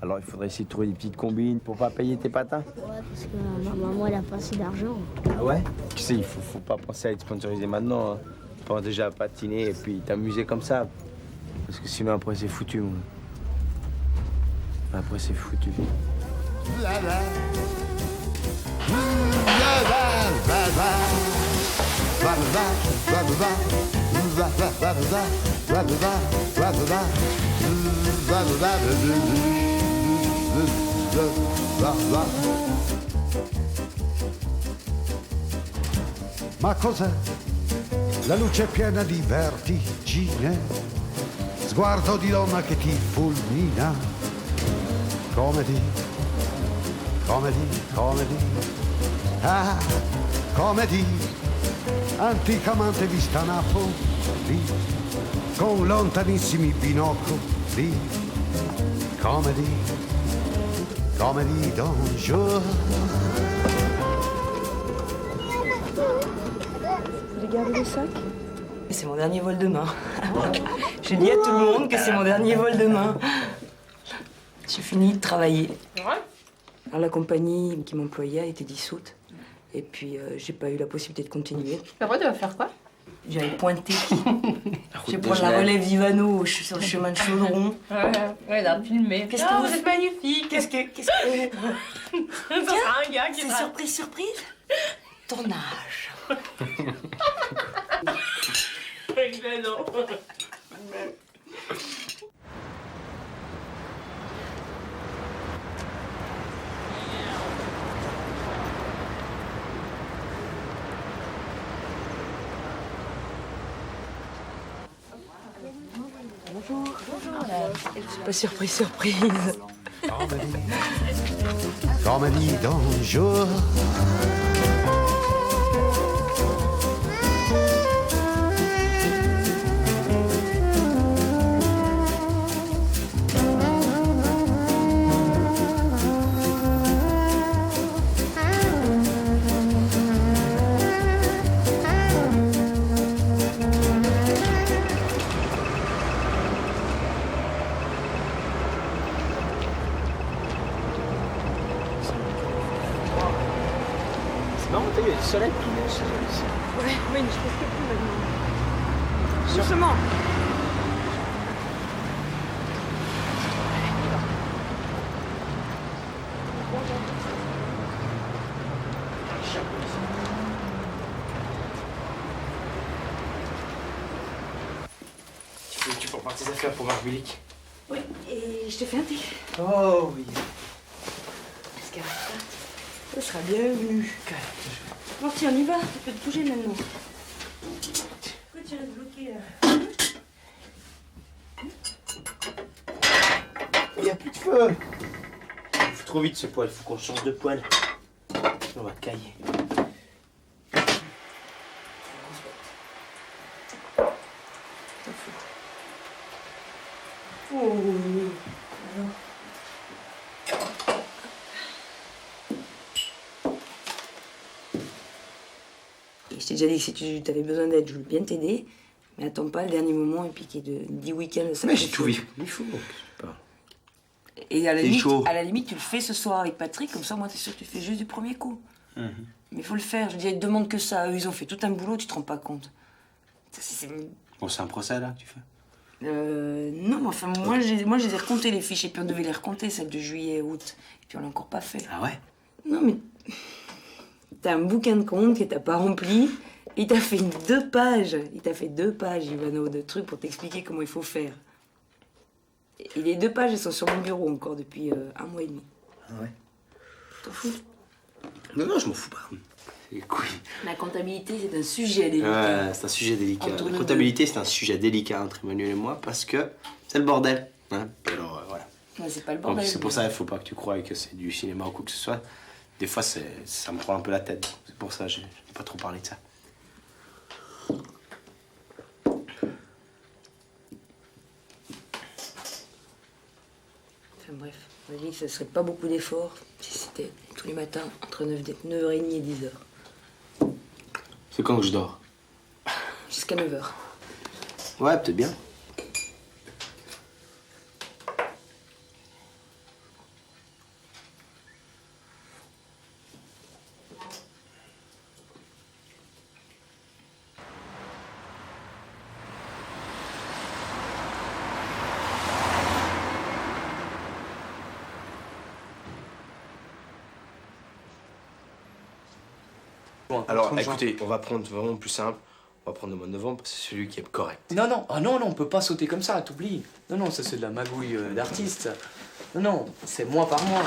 Alors il faudrait essayer de trouver des petites combines pour pas payer tes patins. Ouais, parce que ma maman, elle a pas assez d'argent. Ah ouais? Tu sais, il faut pas penser à être sponsorisé maintenant. Hein. Pense déjà à patiner et puis t'amuser comme ça. Parce que sinon après c'est foutu. Moi. Après c'est foutu. Ma cos'è? La luce piena di vertigine, sguardo di donna che ti fulmina. Comedy, ah, comedy, anticamente vista a Napoli, con lontanissimi binocoli. Comedy, don't jour. Vous voulez garder le sac? C'est mon dernier vol demain. Je dis à tout le monde que c'est mon dernier vol demain. J'ai fini de travailler. Alors la compagnie qui m'employait a été dissoute. Et puis j'ai pas eu la possibilité de continuer. Après, tu vas faire quoi? J'avais pointé. Je vais prendre la relève d'Ivano sur le chemin de Chaudron. Ouais, là, filmé. Qu'est-ce que vous êtes magnifique. Qu'est-ce que... Ça sera un gars qui c'est surprise. Ton âge. Excellent. Bonjour. C'est pas surprise. Comedy don't jour. Il y a du soleil qui neige. Ouais, mais je pense que plus maintenant. Doucement. Tu peux repartir tes affaires pour Marguerite. Oui, et je te fais un thé. Oh oui. Est-ce qu'elle reste là? Ça sera bienvenu. Bon, tiens, on y va. Tu peux te bouger maintenant. Pourquoi tu restes bloqué là? Il n'y a plus de feu. Il faut trop vite ce poêle. Faut qu'on change de poêle. On va cailler. Oh, alors. Je t'ai déjà dit que si tu avais besoin d'aide, je voulais bien t'aider. Mais attends pas le dernier moment et puis qu'il y ait 10 week-ends. Mais j'ai tout vu. Il faut. Et à la limite, tu le fais ce soir avec Patrick, comme ça, moi, t'es sûr que tu fais juste du premier coup. Mais il faut le faire. Je veux dire, ils te demandent que ça. Eux, ils ont fait tout un boulot, tu te rends pas compte. Bon, c'est un procès, là, que tu fais? Non, mais enfin, moi, je les ai recomptés, les fiches. Et puis, on devait les recompter, celles de juillet, août. Et puis, on l'a encore pas fait. Ah ouais? Non, mais... T'as un bouquin de compte que t'as pas rempli. Il t'a fait 2 pages. Il t'a fait 2 pages, Ivano, de trucs pour t'expliquer comment il faut faire. Et les 2 pages, elles sont sur mon bureau encore depuis 1 mois et demi. Ah ouais? T'en fous? Non, je m'en fous pas. Écoute. La comptabilité, c'est un sujet délicat. Ouais, c'est un sujet délicat. La comptabilité, c'est un sujet délicat entre Emmanuel et moi parce que c'est le bordel. Hein? Alors, voilà. Ouais, c'est pas le bordel. C'est pour ça qu'il faut pas que tu croies que c'est du cinéma ou quoi que ce soit. Des fois, ça me prend un peu la tête. C'est pour ça que j'ai pas trop parlé de ça. bref, on a dit que ce serait pas beaucoup d'efforts si c'était tous les matins entre 9h30 et 10h. C'est quand que je dors? Jusqu'à 9h. Ouais, peut-être bien. Alors, écoutez, on va prendre vraiment plus simple. On va prendre le mois de novembre, c'est celui qui est correct. Non, non, ah non, non, on peut pas sauter comme ça, t'oublies. Non, non, ça c'est de la magouille d'artiste. Non, non, c'est mois par mois.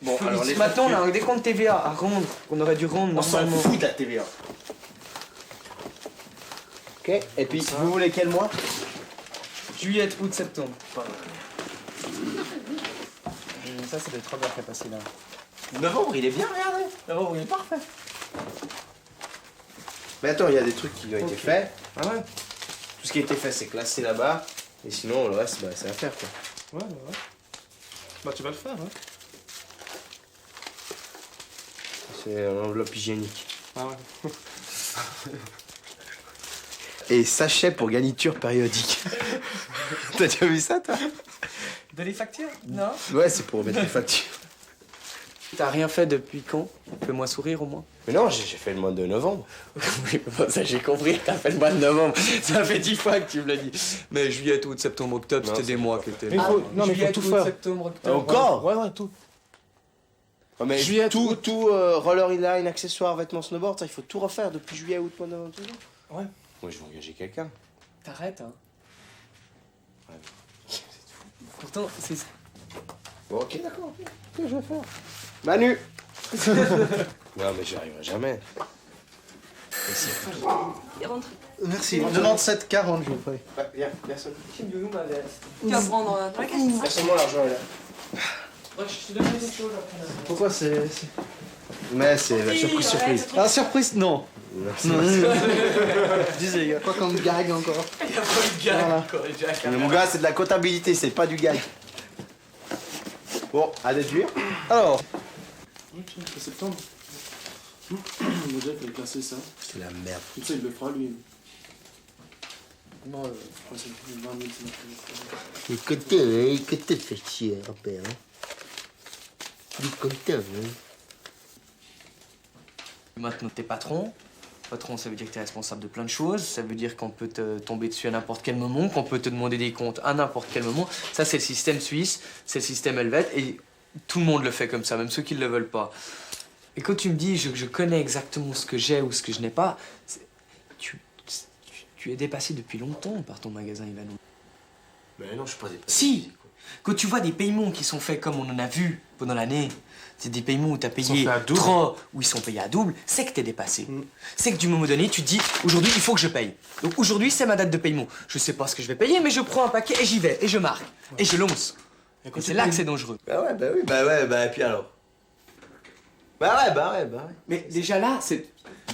Bon, alors les maintenant, on a un décompte TVA à rendre, qu'on aurait dû rendre on s'en normalement. fout de la TVA. Ok, et puis vous voulez quel mois? Juillet, août, septembre. Ça, c'est le 3 heures qui a passé là. Novembre, il est bien, regardez. Novembre, il est parfait. Mais attends, il y a des trucs qui ont été faits. Ah ouais? Tout ce qui a été fait, c'est classé là-bas. Et sinon, le reste, bah, c'est à faire, quoi. Ouais, ouais, ouais. Bah, tu vas le faire, hein. C'est une enveloppe hygiénique. Ah ouais. Et sachet pour garniture périodique. T'as déjà vu ça, toi? De les factures? Non. Ouais, c'est pour mettre les factures. T'as rien fait depuis quand? Fais-moi sourire au moins. Mais non, j'ai fait le mois de novembre. Oui, bon, ça j'ai compris, t'as fait le mois de novembre. Ça fait 10 fois que tu me l'as dit. Mais juillet, août, septembre, octobre, c'était des mois que t'es. Mais non, mais il faut tout faire. Septembre, octobre. Encore? Ouais, ouais, tout. Ouais, mais Juillet, tout, roller inline, accessoires, vêtements snowboard, ça, il faut tout refaire depuis juillet, août, mois de novembre, tout ça. Ouais. Moi, je vais engager quelqu'un. T'arrêtes, hein. Ouais. Pourtant, c'est... Bon, ok, d'accord. Ok, je vais faire. Manu. Non, mais j'y arriverai jamais. Merci. Il rentre. Merci. 97,40, je vous prie. Ouais, viens, personne. Tu vas prendre dans la caisse. Personne-moi, l'argent est là. Je te donne des choses après. Pourquoi c'est... Mais c'est la surprise. Ah, surprise, non. Merci. Non, je disais, il y a quoi comme gag encore? Il y a pas de gag Voilà. encore, Jack. Mais mon gars, c'est de la comptabilité, c'est pas du gag. Bon, à déduire. Alors. C'est septembre. Mon Jack, il a classé ça. C'est la merde. Comme ça, il le fera lui. Moi, je crois que c'est 20 000, c'est notre Écoute, t'es fait chier, père. Du compteur, hein. Maintenant, t'es patron. Patron, ça veut dire que t'es responsable de plein de choses. Ça veut dire qu'on peut te tomber dessus à n'importe quel moment, qu'on peut te demander des comptes à n'importe quel moment. Ça, c'est le système suisse, c'est le système helvète, et tout le monde le fait comme ça, même ceux qui ne le veulent pas. Et quand tu me dis je connais exactement ce que j'ai ou ce que je n'ai pas, tu es dépassé depuis longtemps par ton magasin Ivano. Mais non, je suis pas dépassé. Si! Quand tu vois des paiements qui sont faits comme on en a vu pendant l'année, c'est des paiements où tu as payé trop, où ils sont payés à double, c'est que tu es dépassé. C'est que du moment donné, tu te dis, aujourd'hui, il faut que je paye. Donc aujourd'hui, c'est ma date de paiement. Je sais pas ce que je vais payer, mais je prends un paquet et j'y vais, et je marque, et je lance. Et c'est là que c'est dangereux. Bah ouais, bah oui, bah et puis alors? Bah ouais. Mais déjà là, c'est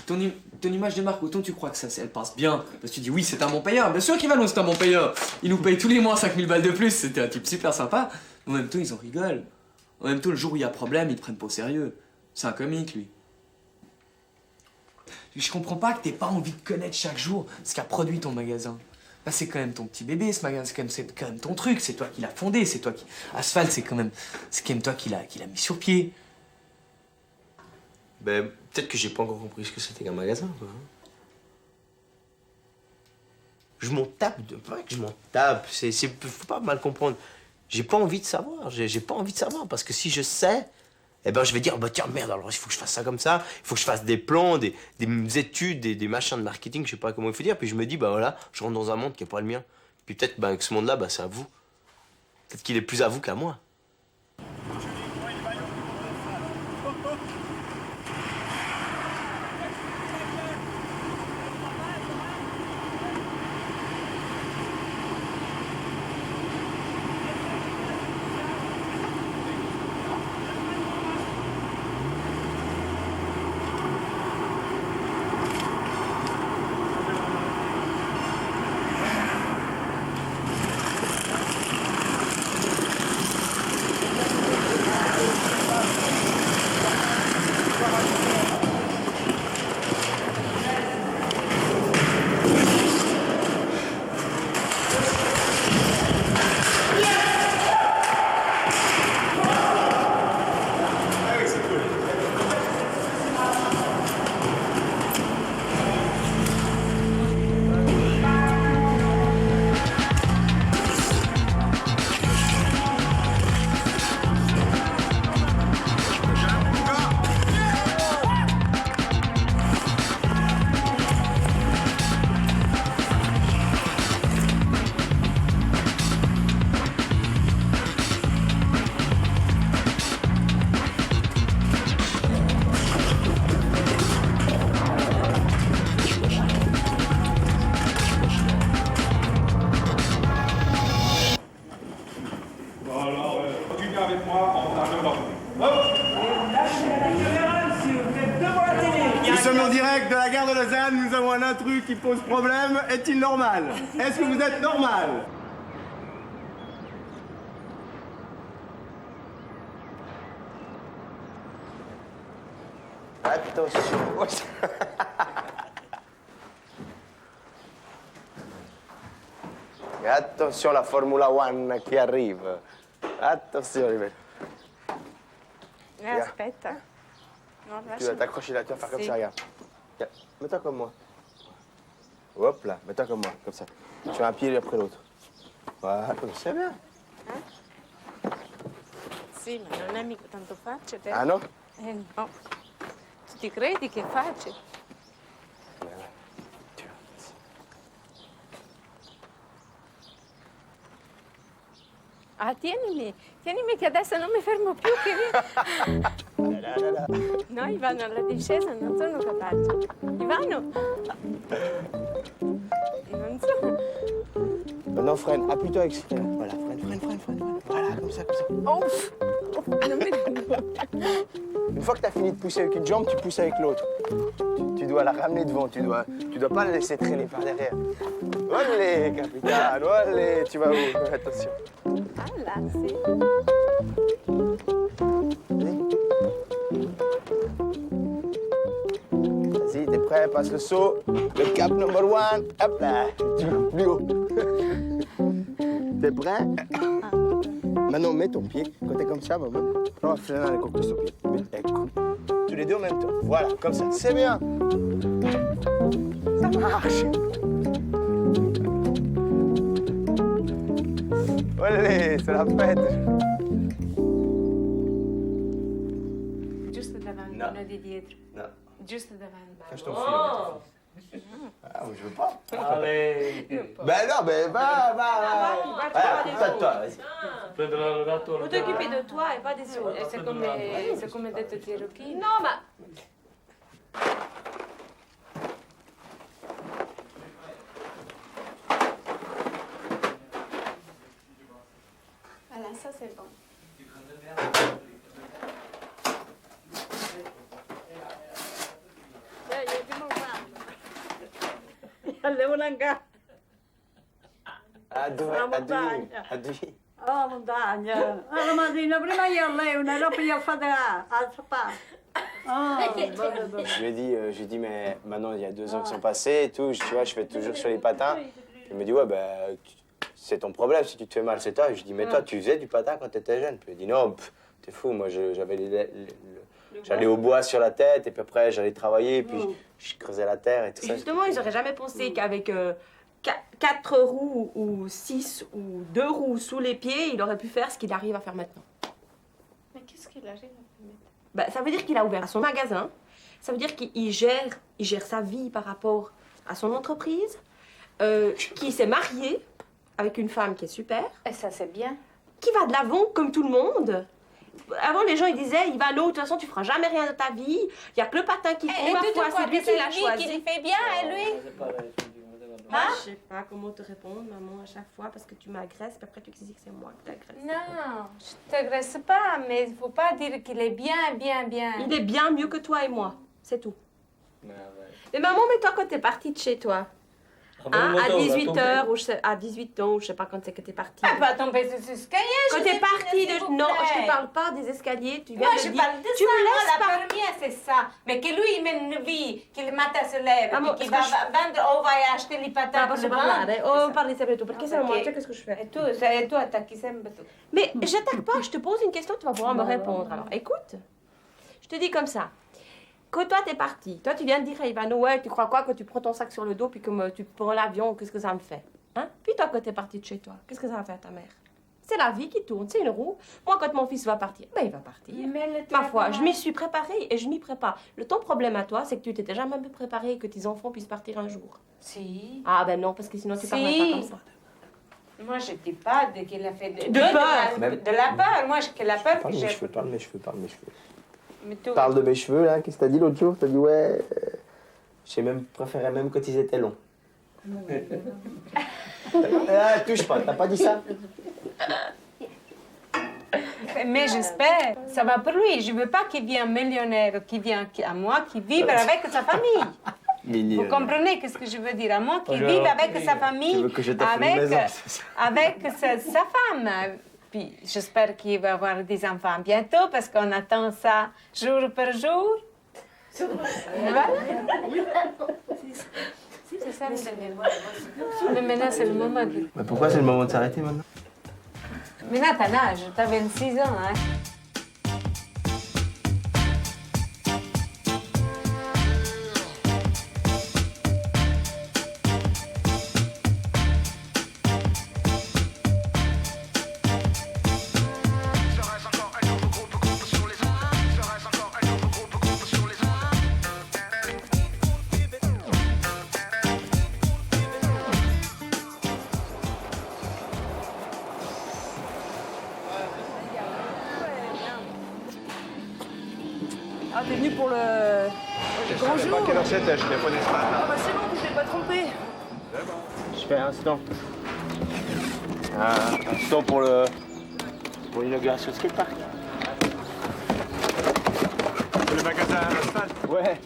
ton image de marque, autant tu crois que ça, elle passe bien. Parce que tu dis, oui, c'est un bon payeur. Bien sûr qu'Ivano, c'est un bon payeur. Il nous paye tous les mois 5000 balles de plus. C'était un type super sympa. En même temps, ils en rigolent. En même temps, le jour où il y a problème, ils te prennent pas au sérieux. C'est un comique, lui. Je comprends pas que t'aies pas envie de connaître chaque jour ce qu'a produit ton magasin. Bah, c'est quand même ton petit bébé, ce magasin. C'est quand même ton truc. C'est toi qui l'as fondé. C'est toi qui... Asphalt, c'est quand même toi qui l'a mis sur pied. Ben, peut-être que j'ai pas encore compris ce que c'était qu'un magasin, quoi. Je m'en tape, pas que je m'en tape, faut pas mal comprendre. J'ai pas envie de savoir, j'ai pas envie de savoir, parce que si je sais, eh ben je vais dire, bah tiens, merde, alors il faut que je fasse ça comme ça, il faut que je fasse des plans, des études, des machins de marketing, je sais pas comment il faut dire, puis je me dis, bah voilà, je rentre dans un monde qui est pas le mien. Puis peut-être ben, que ce monde-là, bah c'est à vous. Peut-être qu'il est plus à vous qu'à moi. sommes en direct de la gare de Lausanne, nous avons un intrus qui pose problème. Est-il normal? Est-ce que vous êtes normal? Attention. Et attention la Formula 1 qui arrive. Attention, les mecs. Aspetta. Tu vas t'accrocher là, tu vas faire comme Si. ça, regarde. Mets-toi comme moi. Hop là, mets-toi comme moi, comme ça. Tu as un pied après l'autre. Voilà, c'est bien. Sì, ma non è mica tanto facile. Ah no? No. Tu ti credi che è facile? Ah, tienimi che adesso non mi fermo più, che no, Ivano, alla discesa non sono capace. Ivano! Non so. Maintenant, freine. Appuie-toi avec ce frein. Voilà, freine. Voilà, comme ça. Ouf! Non mi Une fois que tu as fini de pousser avec une jambe, tu pousses avec l'autre. Tu dois la ramener devant, tu dois pas la laisser traîner par derrière. Allez, capitaine, allez, tu vas où? Attention. Ah, là, sì. Vas-y, t'es prêt, passe le saut. Le cap number 1. Hop là, tu vas plus haut. T'es prêt? Maintenant, mets ton pied. Quand t'es comme ça, maman, prends un frein con questo pied. Ecco. Tous les deux en même temps. Voilà, comme ça. C'est bien. Ça marche. Allez, c'est la fête. Giusto davanti, No. non di dietro. No. Giusto davanti. Cache ton fil. Ah, je veux pas. Allez. Ben non, mais va. Occupe-toi, vas-y. Tu t'occupi de toi e pas des autres. C'est come detto Cherokee. No, ma... Voilà, ça c'est bon. Devo andare A dove? alla A dove? montagna. A dove? Alla montagna. Alla mattina, prima io alleno, dopo io fate a sapere. Je lui ai dit, mais maintenant, il y a 2 ans qui sont passés et tout, tu vois, je fais toujours sur les patins. Il me dit, ouais, ben, c'est ton problème, si tu te fais mal, c'est toi. Je lui dis, mais toi, tu faisais du patin quand tu étais jeune? Puis il dit, non, t'es fou, moi, j'allais au bois sur la tête, et puis après, j'allais travailler, et puis je creusais la terre et tout ça. Justement, ils n'auraient jamais pensé qu'avec 4 roues ou 6 ou 2 roues sous les pieds, il aurait pu faire ce qu'il arrive à faire maintenant. Mais qu'est-ce qu'il arrive à faire? Ben, ça veut dire qu'il a ouvert son magasin, ça veut dire qu'il gère sa vie par rapport à son entreprise, qu'il s'est marié avec une femme qui est super. Et ça, c'est bien. Qui va de l'avant comme tout le monde. Avant, les gens ils disaient, Ivano, de toute façon, tu feras jamais rien de ta vie, il n'y a que le patin qui fait. Et Ma tu foi, te crois c'est lui que qui l'a c'est lui choisi. qui le fait bien, et lui? Hein? Je sais pas comment te répondre, maman, à chaque fois, parce que tu m'agresses, puis après tu dis que c'est moi qui t'agresse. Non, je t'agresse pas, mais il faut pas dire qu'il est bien. Il est bien mieux que toi et moi, c'est tout. Mais maman, mais toi, quand t'es partie de chez toi, hein, à 18h, ou à 18 ans, ou je sais pas quand c'est que t'es partie. Ah, pas tomber sur ce escalier. Quand t'es partie de... Non, je te parle pas des escaliers, tu viens Moi, de je dire... parle de tu ça, me moi, laisses la pas... première, c'est ça. Mais que lui, il mène une vie, qu'il le matin se lève, Maman, et qu'il est-ce va que vendre, on va acheter les patates. Ah, posso parlare? Oh, parli sempre tu, perché siamo moi, qu'est-ce que je fais? Et toi, attacchi sempre tu. Mais j'attaque pas, je te pose une question, tu vas pouvoir me répondre. Alors, écoute, je te dis comme ça. Quand toi, t'es parti, toi, tu viens de dire à Ivano, ouais, tu crois quoi quand tu prends ton sac sur le dos, puis que tu prends l'avion, qu'est-ce que ça me fait? Hein? Puis toi, quand t'es parti de chez toi, qu'est-ce que ça va faire ta mère? C'est la vie qui tourne, c'est une roue. Moi, quand mon fils va partir, ben, il va partir. Ma foi, je m'y suis préparée et je m'y prépare. Ton problème à toi, c'est que tu t'étais jamais préparé que tes enfants puissent partir un jour. Si. Ah ben non, parce que sinon tu parlerais pas comme ça. Moi, je dis pas qu'il a fait de peur. De la peur. Moi, qu'elle a peur que Parle de j'ai... mes cheveux, parle de mes cheveux, parle de mes cheveux. Mais tout... Parle de mes cheveux, là. Qu'est-ce que t'as dit l'autre jour? T'as dit, ouais, j'ai même préféré même quand ils étaient longs. Ah, touche pas, t'as pas dit ça? mais j'espère. Ça va pour lui. Je veux pas qu'il vienne millionnaire, qu'il vienne à moi, qu'il vive avec sa famille. Vous comprenez ce que je veux dire? À moi, qu'il vive avec sa famille, avec sa femme. Puis j'espère qu'il va avoir des enfants bientôt parce qu'on attend ça jour par jour. Voilà. C'est ça, mais maintenant, c'est le moment de... Mais pourquoi c'est le moment de s'arrêter maintenant? Maintenant, t'as l'âge, t'as 26 ans, hein. Ah, t'es venu pour le grand jour? Je sais pas quelle heure c'était, je téléphonais ce matin. Ah bah c'est bon, je t'ai pas trompé. Je fais un instant. Un instant pour l'inauguration de skatepark. C'est le magasin à l'asphalte? Ouais.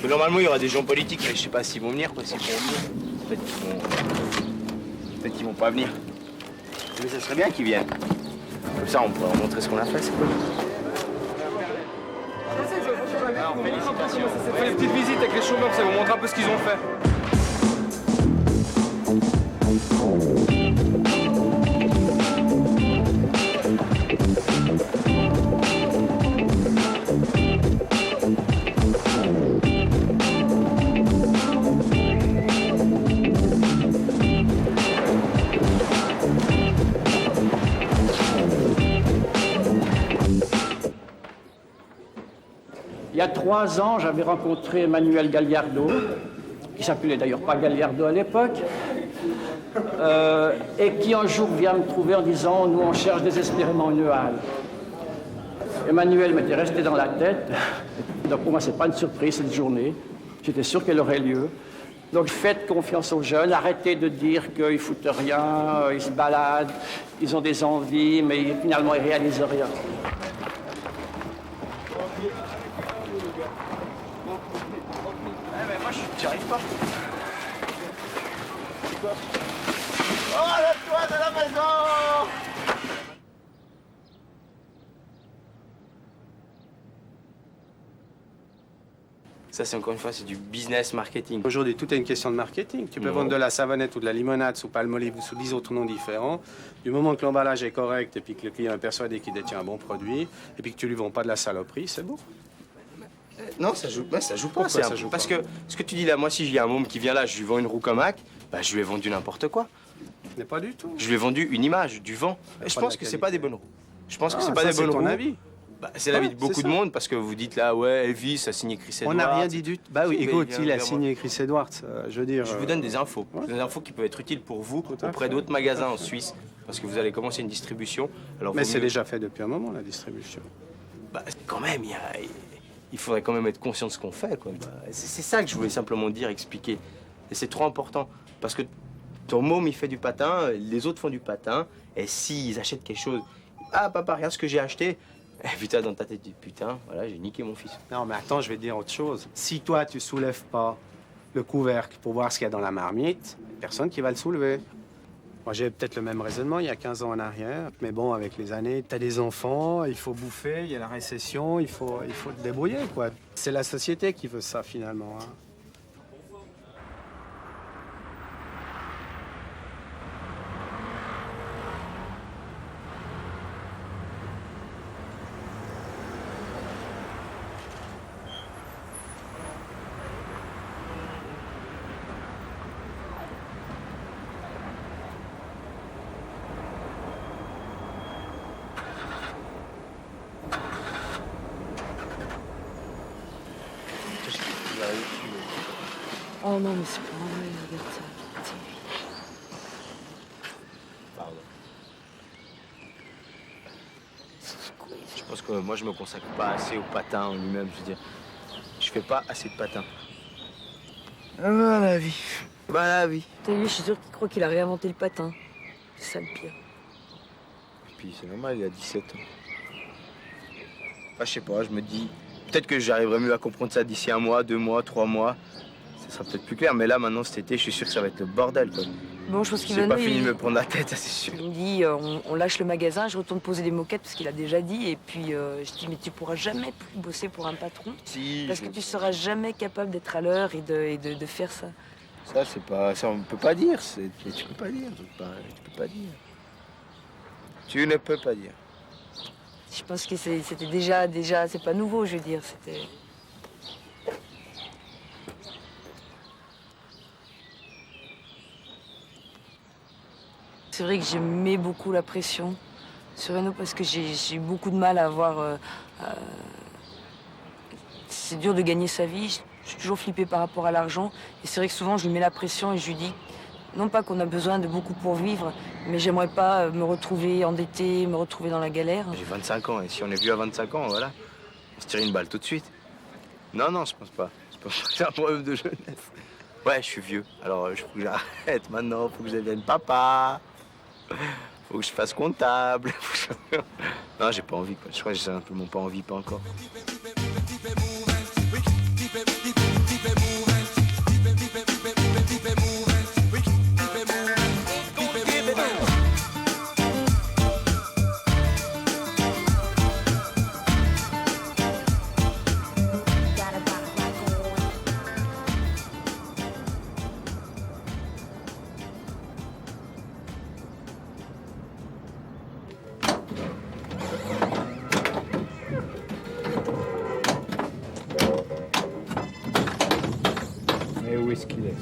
Mais normalement, il y aura des gens politiques, mais je sais pas s'ils vont venir, quoi, s'ils vont venir. Peut-être qu'ils vont pas venir. Mais ça serait bien qu'ils viennent. Comme ça, on pourra leur montrer ce qu'on a fait, c'est cool. Alors, félicitations. On fait une petite visite avec les chômeurs, ça vous montre un peu ce qu'ils ont fait. Il y a 3 ans, j'avais rencontré Emmanuel Galliardo, qui s'appelait d'ailleurs pas Galliardo à l'époque, et qui un jour vient me trouver en disant « Nous, on cherche désespérément une halle ». Emmanuel m'était resté dans la tête, donc pour moi, c'est pas une surprise cette journée. J'étais sûr qu'elle aurait lieu. Donc faites confiance aux jeunes, arrêtez de dire qu'ils foutent rien, ils se baladent, ils ont des envies, mais finalement, ils réalisent rien. J'y arrive pas. C'est quoi? Oh, le toit de la maison! Ça, c'est encore une fois, c'est du business marketing. Aujourd'hui, tout est une question de marketing. Tu peux vendre de la savonnette ou de la limonade sous Palmolive ou sous 10 autres noms différents. Du moment que l'emballage est correct et puis que le client est persuadé qu'il détient un bon produit et puis que tu lui vends pas de la saloperie, c'est bon. Non, ça joue pas. Pourquoi ça joue Parce pas? que ce que tu dis là, moi, si j'ai un môme qui vient là, je lui vends une roue Comac, bah, je lui ai vendu n'importe quoi. Mais pas du tout. Je lui ai vendu une image, du vent. Et je pense que c'est pas des bonnes roues. Je pense que c'est pas des bonnes roues. C'est ton avis. Bah, c'est l'avis de beaucoup de monde parce que vous dites là, ouais, Elvis a signé Chris Edwards. On n'a rien dit du tout. Bah oui, écoute, il a moi. signé Chris Edwards. Je veux dire. Je vous donne des infos. Des infos qui peuvent être utiles pour vous auprès d'autres magasins en Suisse. Parce que vous allez commencer une distribution. Alors, mais c'est déjà fait depuis un moment, la distribution. Bah, quand même, il faudrait quand même être conscient de ce qu'on fait, quoi. Bah, c'est ça que je voulais simplement dire, expliquer. Et c'est trop important. Parce que ton môme, il fait du patin, les autres font du patin. Et s'ils achètent quelque chose, ah, papa, regarde ce que j'ai acheté. Et putain, dans ta tête, tu dis, putain, voilà, j'ai niqué mon fils. Non, mais attends, je vais te dire autre chose. Si toi, tu soulèves pas le couvercle pour voir ce qu'il y a dans la marmite, personne qui va le soulever. Moi, j'ai peut-être le même raisonnement il y a 15 ans en arrière. Mais bon, avec les années, t'as des enfants, il faut bouffer, il y a la récession, il faut te débrouiller, quoi. C'est la société qui veut ça, finalement, hein. Oh non, mais c'est pas vrai, regarde ça. Pardon. Je pense que moi, je me consacre pas assez au patin en lui-même. Je veux dire, je fais pas assez de patin. Bah la vie. Bah la vie. T'as vu, je suis sûre qu'il croit qu'il a réinventé le patin. C'est ça le pire. Et puis c'est normal, il a 17 ans. Enfin, je sais pas, je me dis, peut-être que j'arriverai mieux à comprendre ça d'ici 1 mois, 2 mois, 3 mois. Ça sera peut-être plus clair, mais là, maintenant, cet été, je suis sûr que ça va être le bordel, quoi. Bon, je pense qu'il J'ai pas fini de me prendre la tête, ça c'est sûr. Il me dit, on lâche le magasin, je retourne poser des moquettes parce qu'il a déjà dit. Et puis je dis, mais tu pourras jamais plus bosser pour un patron. Si. Parce que tu seras jamais capable d'être à l'heure et de faire ça. Ça, c'est pas. Ça, on peut pas dire. Tu peux pas dire. Tu peux pas dire. Tu ne peux pas dire. Je pense que c'était déjà, c'est pas nouveau, je veux dire. C'était. C'est vrai que je mets beaucoup la pression sur Renaud parce que j'ai eu beaucoup de mal à avoir. C'est dur de gagner sa vie. Je suis toujours flippée par rapport à l'argent. Et c'est vrai que souvent, je lui mets la pression et je lui dis, non pas qu'on a besoin de beaucoup pour vivre, mais j'aimerais pas me retrouver endettée, me retrouver dans la galère. J'ai 25 ans et si on est vieux à 25 ans, voilà, on se tire une balle tout de suite. Non, non, je pense pas. Je pense pas que c'est un problème de jeunesse. Ouais, je suis vieux. Alors, il faut que j'arrête maintenant. Faut que je devienne papa. Faut que je fasse comptable. Non, j'ai pas envie, quoi. Je crois que j'ai simplement pas envie, pas encore. Et où est-ce qu'il est,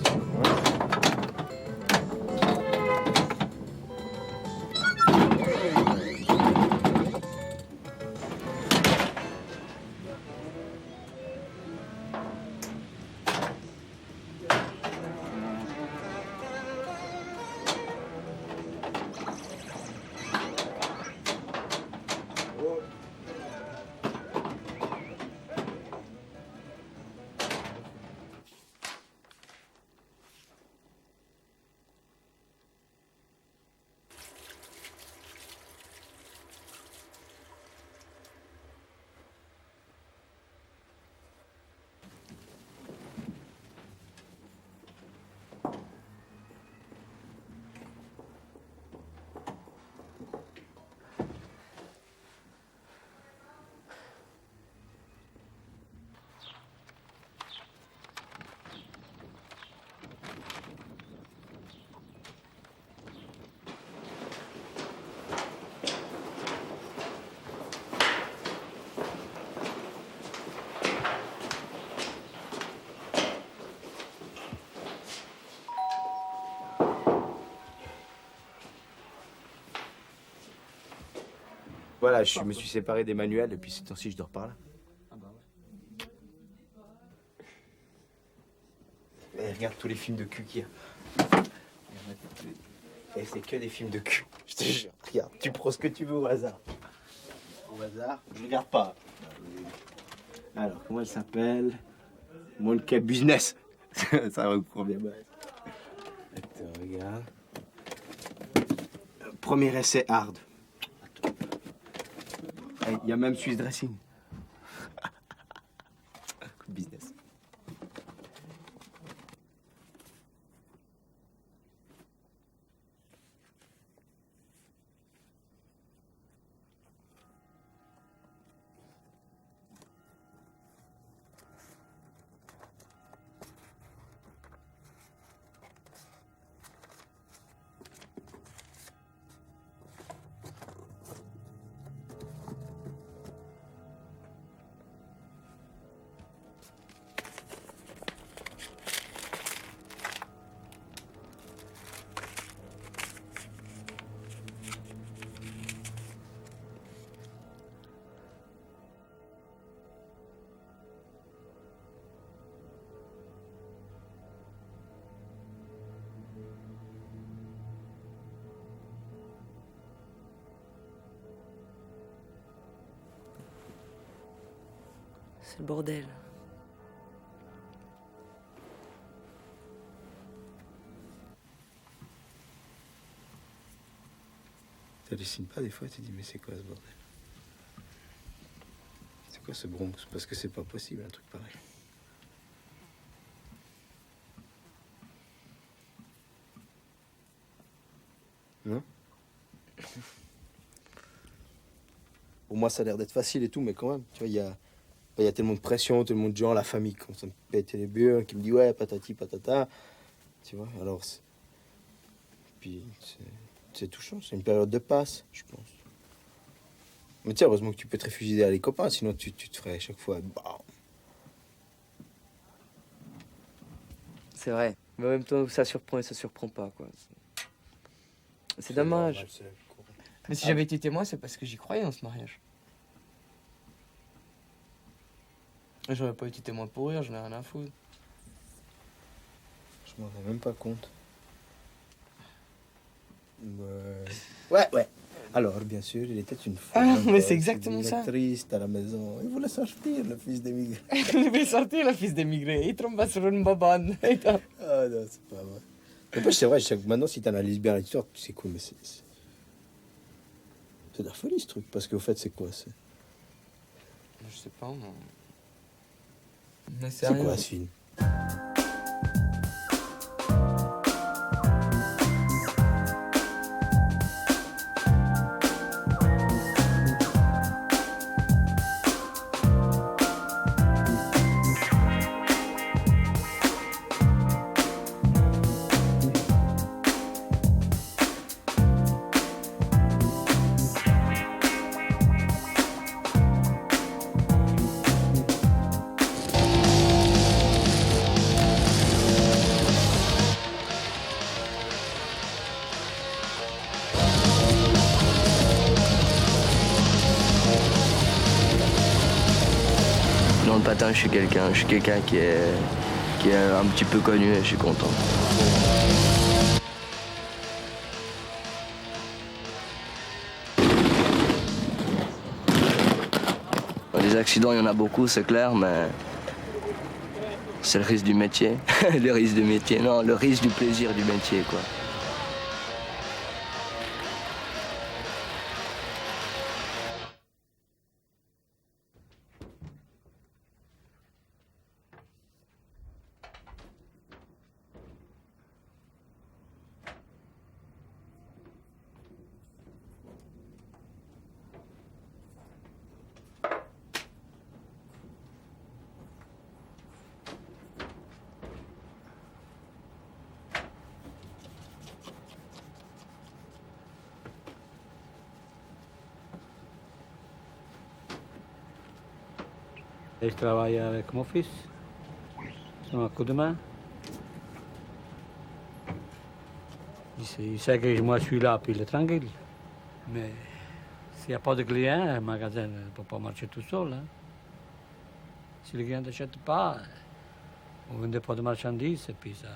Voilà, je me suis séparé d'Emmanuel et puis ces temps-ci, je dors par là. Et regarde tous les films de cul qu'il y a. Et c'est que des films de cul, je te jure. Regarde, tu prends ce que tu veux au hasard. Au hasard, je regarde pas. Alors, comment elle s'appelle? Monica Business. Ça recourt bien. Attends, regarde. Premier essai hard. Il y a même Swiss Dressing. Business. C'est le bordel. t'hallucines pas des fois, tu te dis mais c'est quoi ce bordel? C'est quoi ce Bronx? Parce que c'est pas possible un truc pareil. Non? Pour moi, ça a l'air d'être facile et tout, mais quand même, tu vois, il y a tellement de pression, tellement de gens, la famille qui commence à me péter les burnes, qui me dit ouais, patati, patata, tu vois, alors... Puis, c'est touchant, c'est une période de passe, je pense. Mais tu sais, heureusement que tu peux te réfugier derrière les copains, sinon tu te ferais à chaque fois... Bah. C'est vrai, mais en même temps, ça surprend et ça surprend pas, quoi. C'est dommage. Mais si j'avais été témoin, c'est parce que j'y croyais dans ce mariage. J'aurais pas été témoin pour rire, j'en ai rien à foutre. Je m'en rends même pas compte. Ouais. Alors, bien sûr, il était une fois. Ah, mais c'est exactement ça. Triste à la maison. Il voulait sortir, le fils d'émigré. Il voulait sortir, le fils d'émigré. Il tombe sur une babane. Ah non, c'est pas vrai. Mais c'est vrai, maintenant, si t'analyses bien l'histoire, tu sais quoi, mais c'est de la folie, ce truc. Parce qu'au fait, c'est quoi? Je sais pas, moi. C'est quoi, ce film? Dans le patin, je suis quelqu'un qui est un petit peu connu et je suis content. Les accidents, il y en a beaucoup, c'est clair, mais c'est le risque du métier. Le risque du métier, non, le risque du plaisir du métier, quoi. Et je travaille avec mon fils, c'est un coup de main. Il sait que moi je suis là, puis il est tranquille. Mais s'il n'y a pas de clients, le magasin ne peut pas marcher tout seul. Hein. Si les clients n'achètent pas, on ne vend pas de marchandises, et puis ça...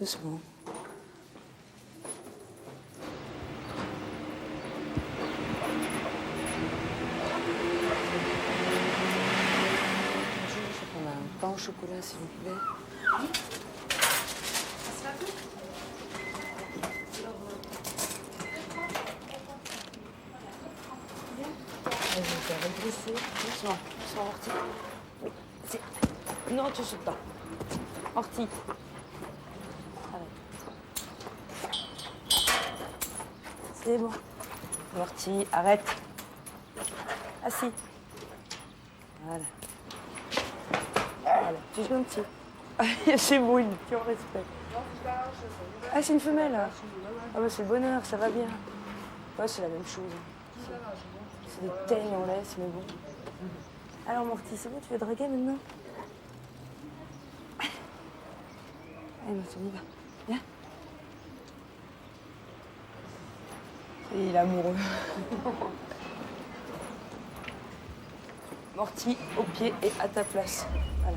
Doucement. Bonjour, je vais prendre un pain au chocolat, s'il vous plaît. Ça sera tout? je vais faire regresser. Doucement, doucement, Horty. Non, tu sautes pas. Horty. Arrête. C'est bon. Horty, arrête. Assis. Voilà. Voilà, tu es gentil. C'est bon, il tient au respect. Ah, c'est une femelle. Ah bah c'est le bonheur, ça va bien. Ouais, c'est la même chose. C'est des teignes en laisse, mais bon. Alors, Morty, c'est bon, tu veux draguer maintenant? Allez, Morty, on y va. Viens. Il est amoureux. Morty, au pied et à ta place. Voilà.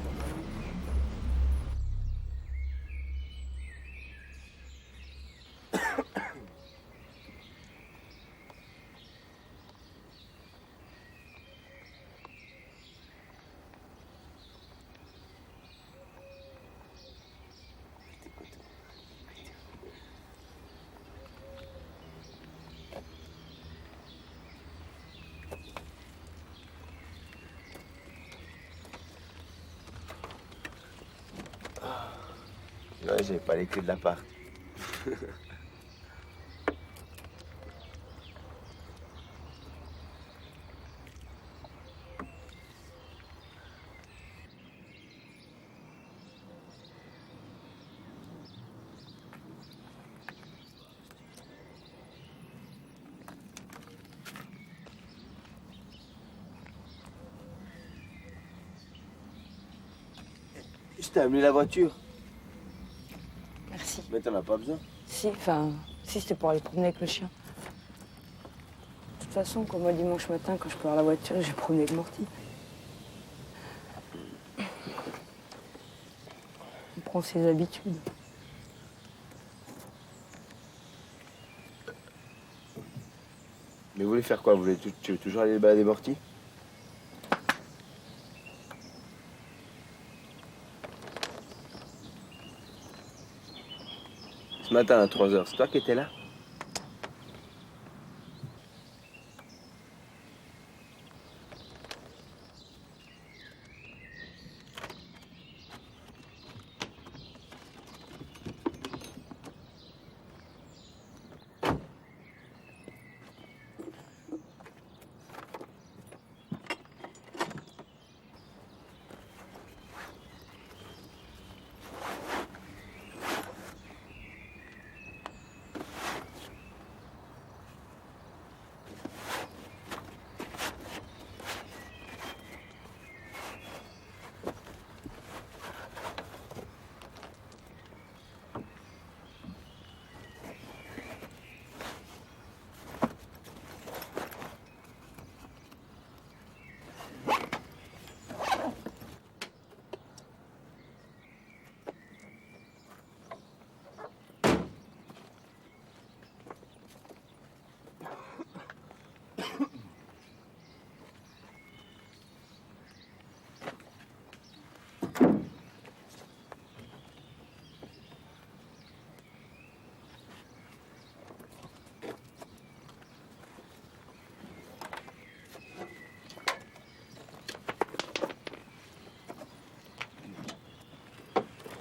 Ouais, j'avais pas les clés de l'appart. Je t'ai amené la voiture. Merci. Mais t'en as pas besoin. Si, enfin, si c'était pour aller promener avec le chien. De toute façon, comme moi, dimanche matin, quand je pars à la voiture, je vais promener avec Morty. On prend ses habitudes. Mais vous voulez faire quoi? Vous voulez tu veux toujours aller balader Morty? Ce matin à 3h, c'est toi qui étais là?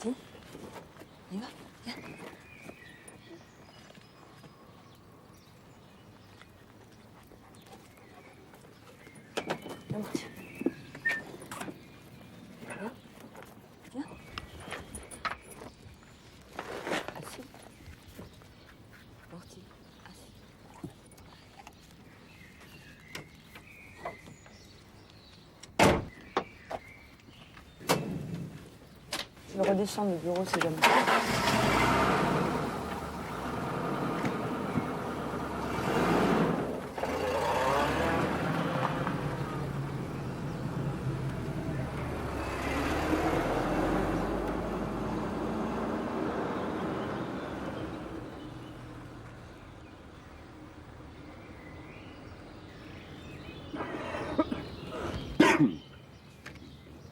On y va, viens. Viens, Morty. Viens. Viens. Assis. Morty, assis. Je vais redescendre le bureau si jamais.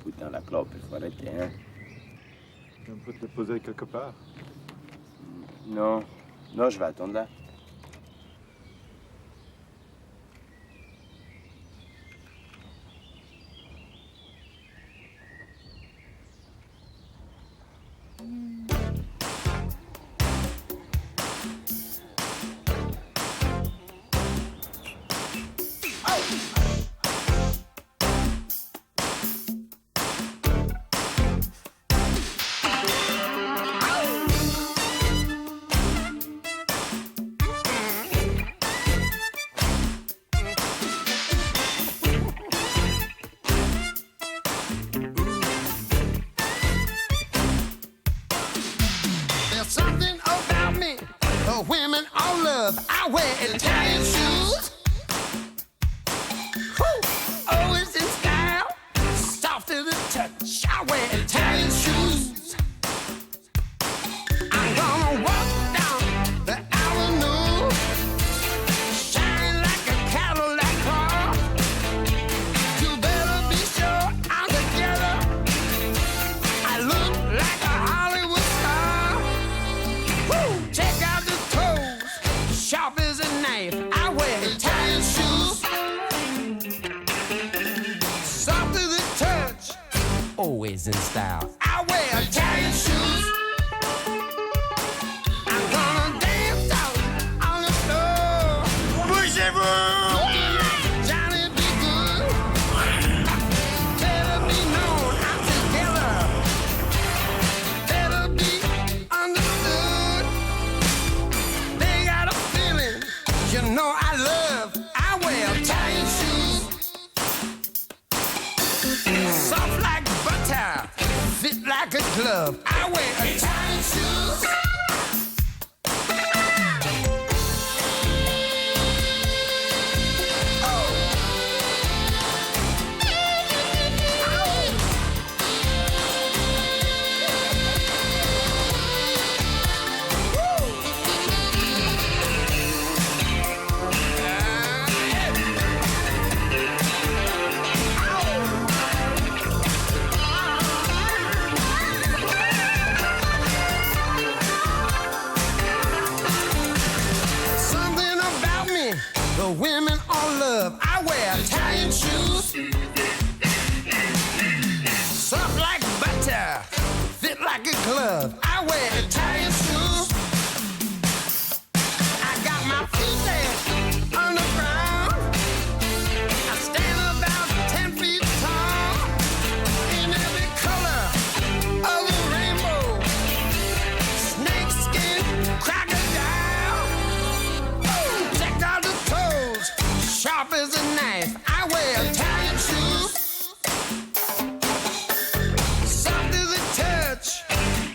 Putain, la clope, il faut arrêter, hein. On peut te poser quelque part. Non, non, je vais attendre là. I wear Italian shoes. Woo! Always in style, soft to the touch. I wear Italian shoes. I'm gonna walk down the avenue, shine like a Cadillac car. You better be sure I'm together. I look like a Hollywood star. Woo! Check out the toes, sharp as a knife. I wear Italian shoes, soft to the touch, always in style. I wear Italian shoes. I'm gonna dance out on the floor. Bougez-vous! Johnny be good. Better be known I'm together. Better be understood. They got a feeling, you know I love. I wear Italian shoes. Soft like butter, fit like a glove. I wear Italian shoes. Something about me, the women all love. I wear Italian shoes. Soft like butter, fit like a glove. I wear Italian shoes. I got my feet there on the ground. I stand about 10 feet tall. In every color of the rainbow. Snake skin, crocodile. Check out the toes, sharp as a knife. I wear Italian shoes. Soft as a touch,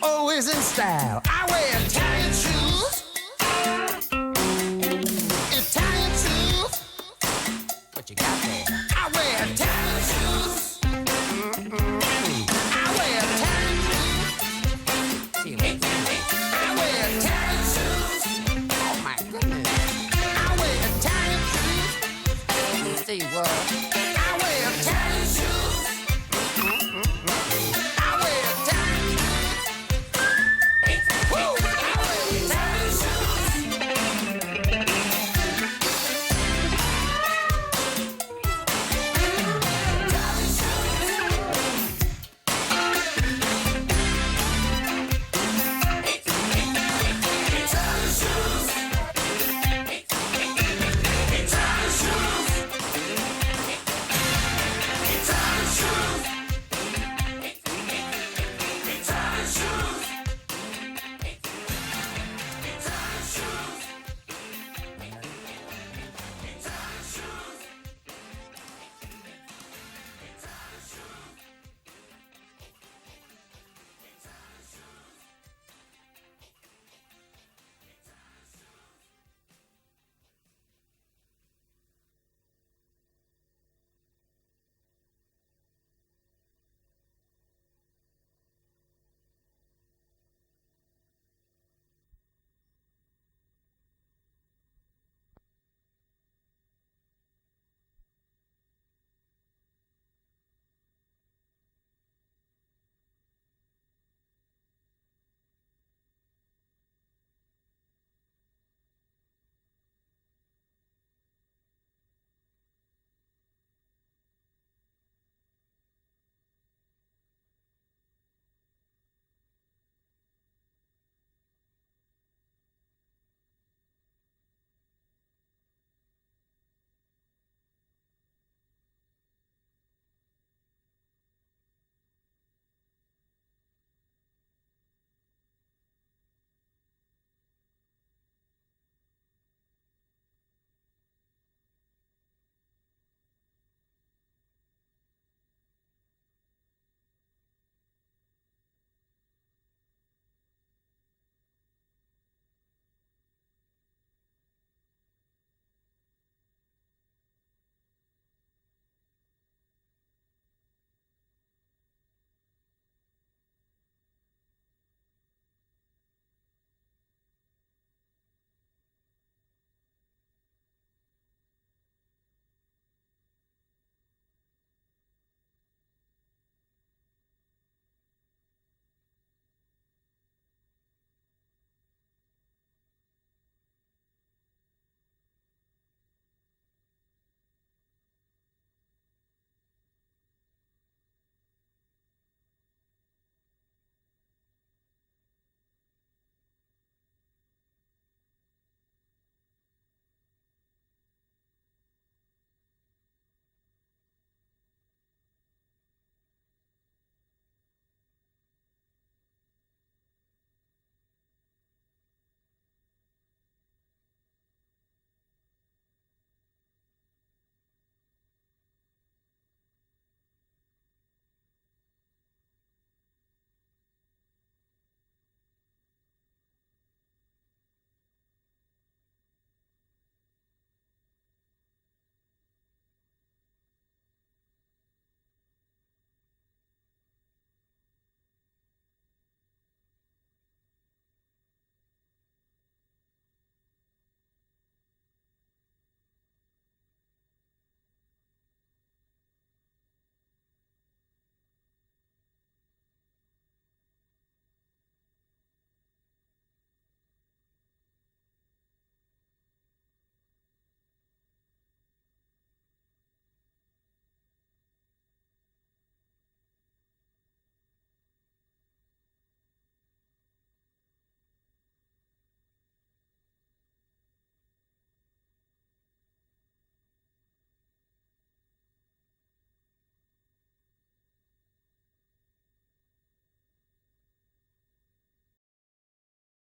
always in style. I wear Italian shoes. Italian shoes. What you got there? I wear Italian shoes. I wear Italian shoes. I wear Italian shoes. Oh my goodness. I wear Italian shoes. See what? I wear Italian shoes.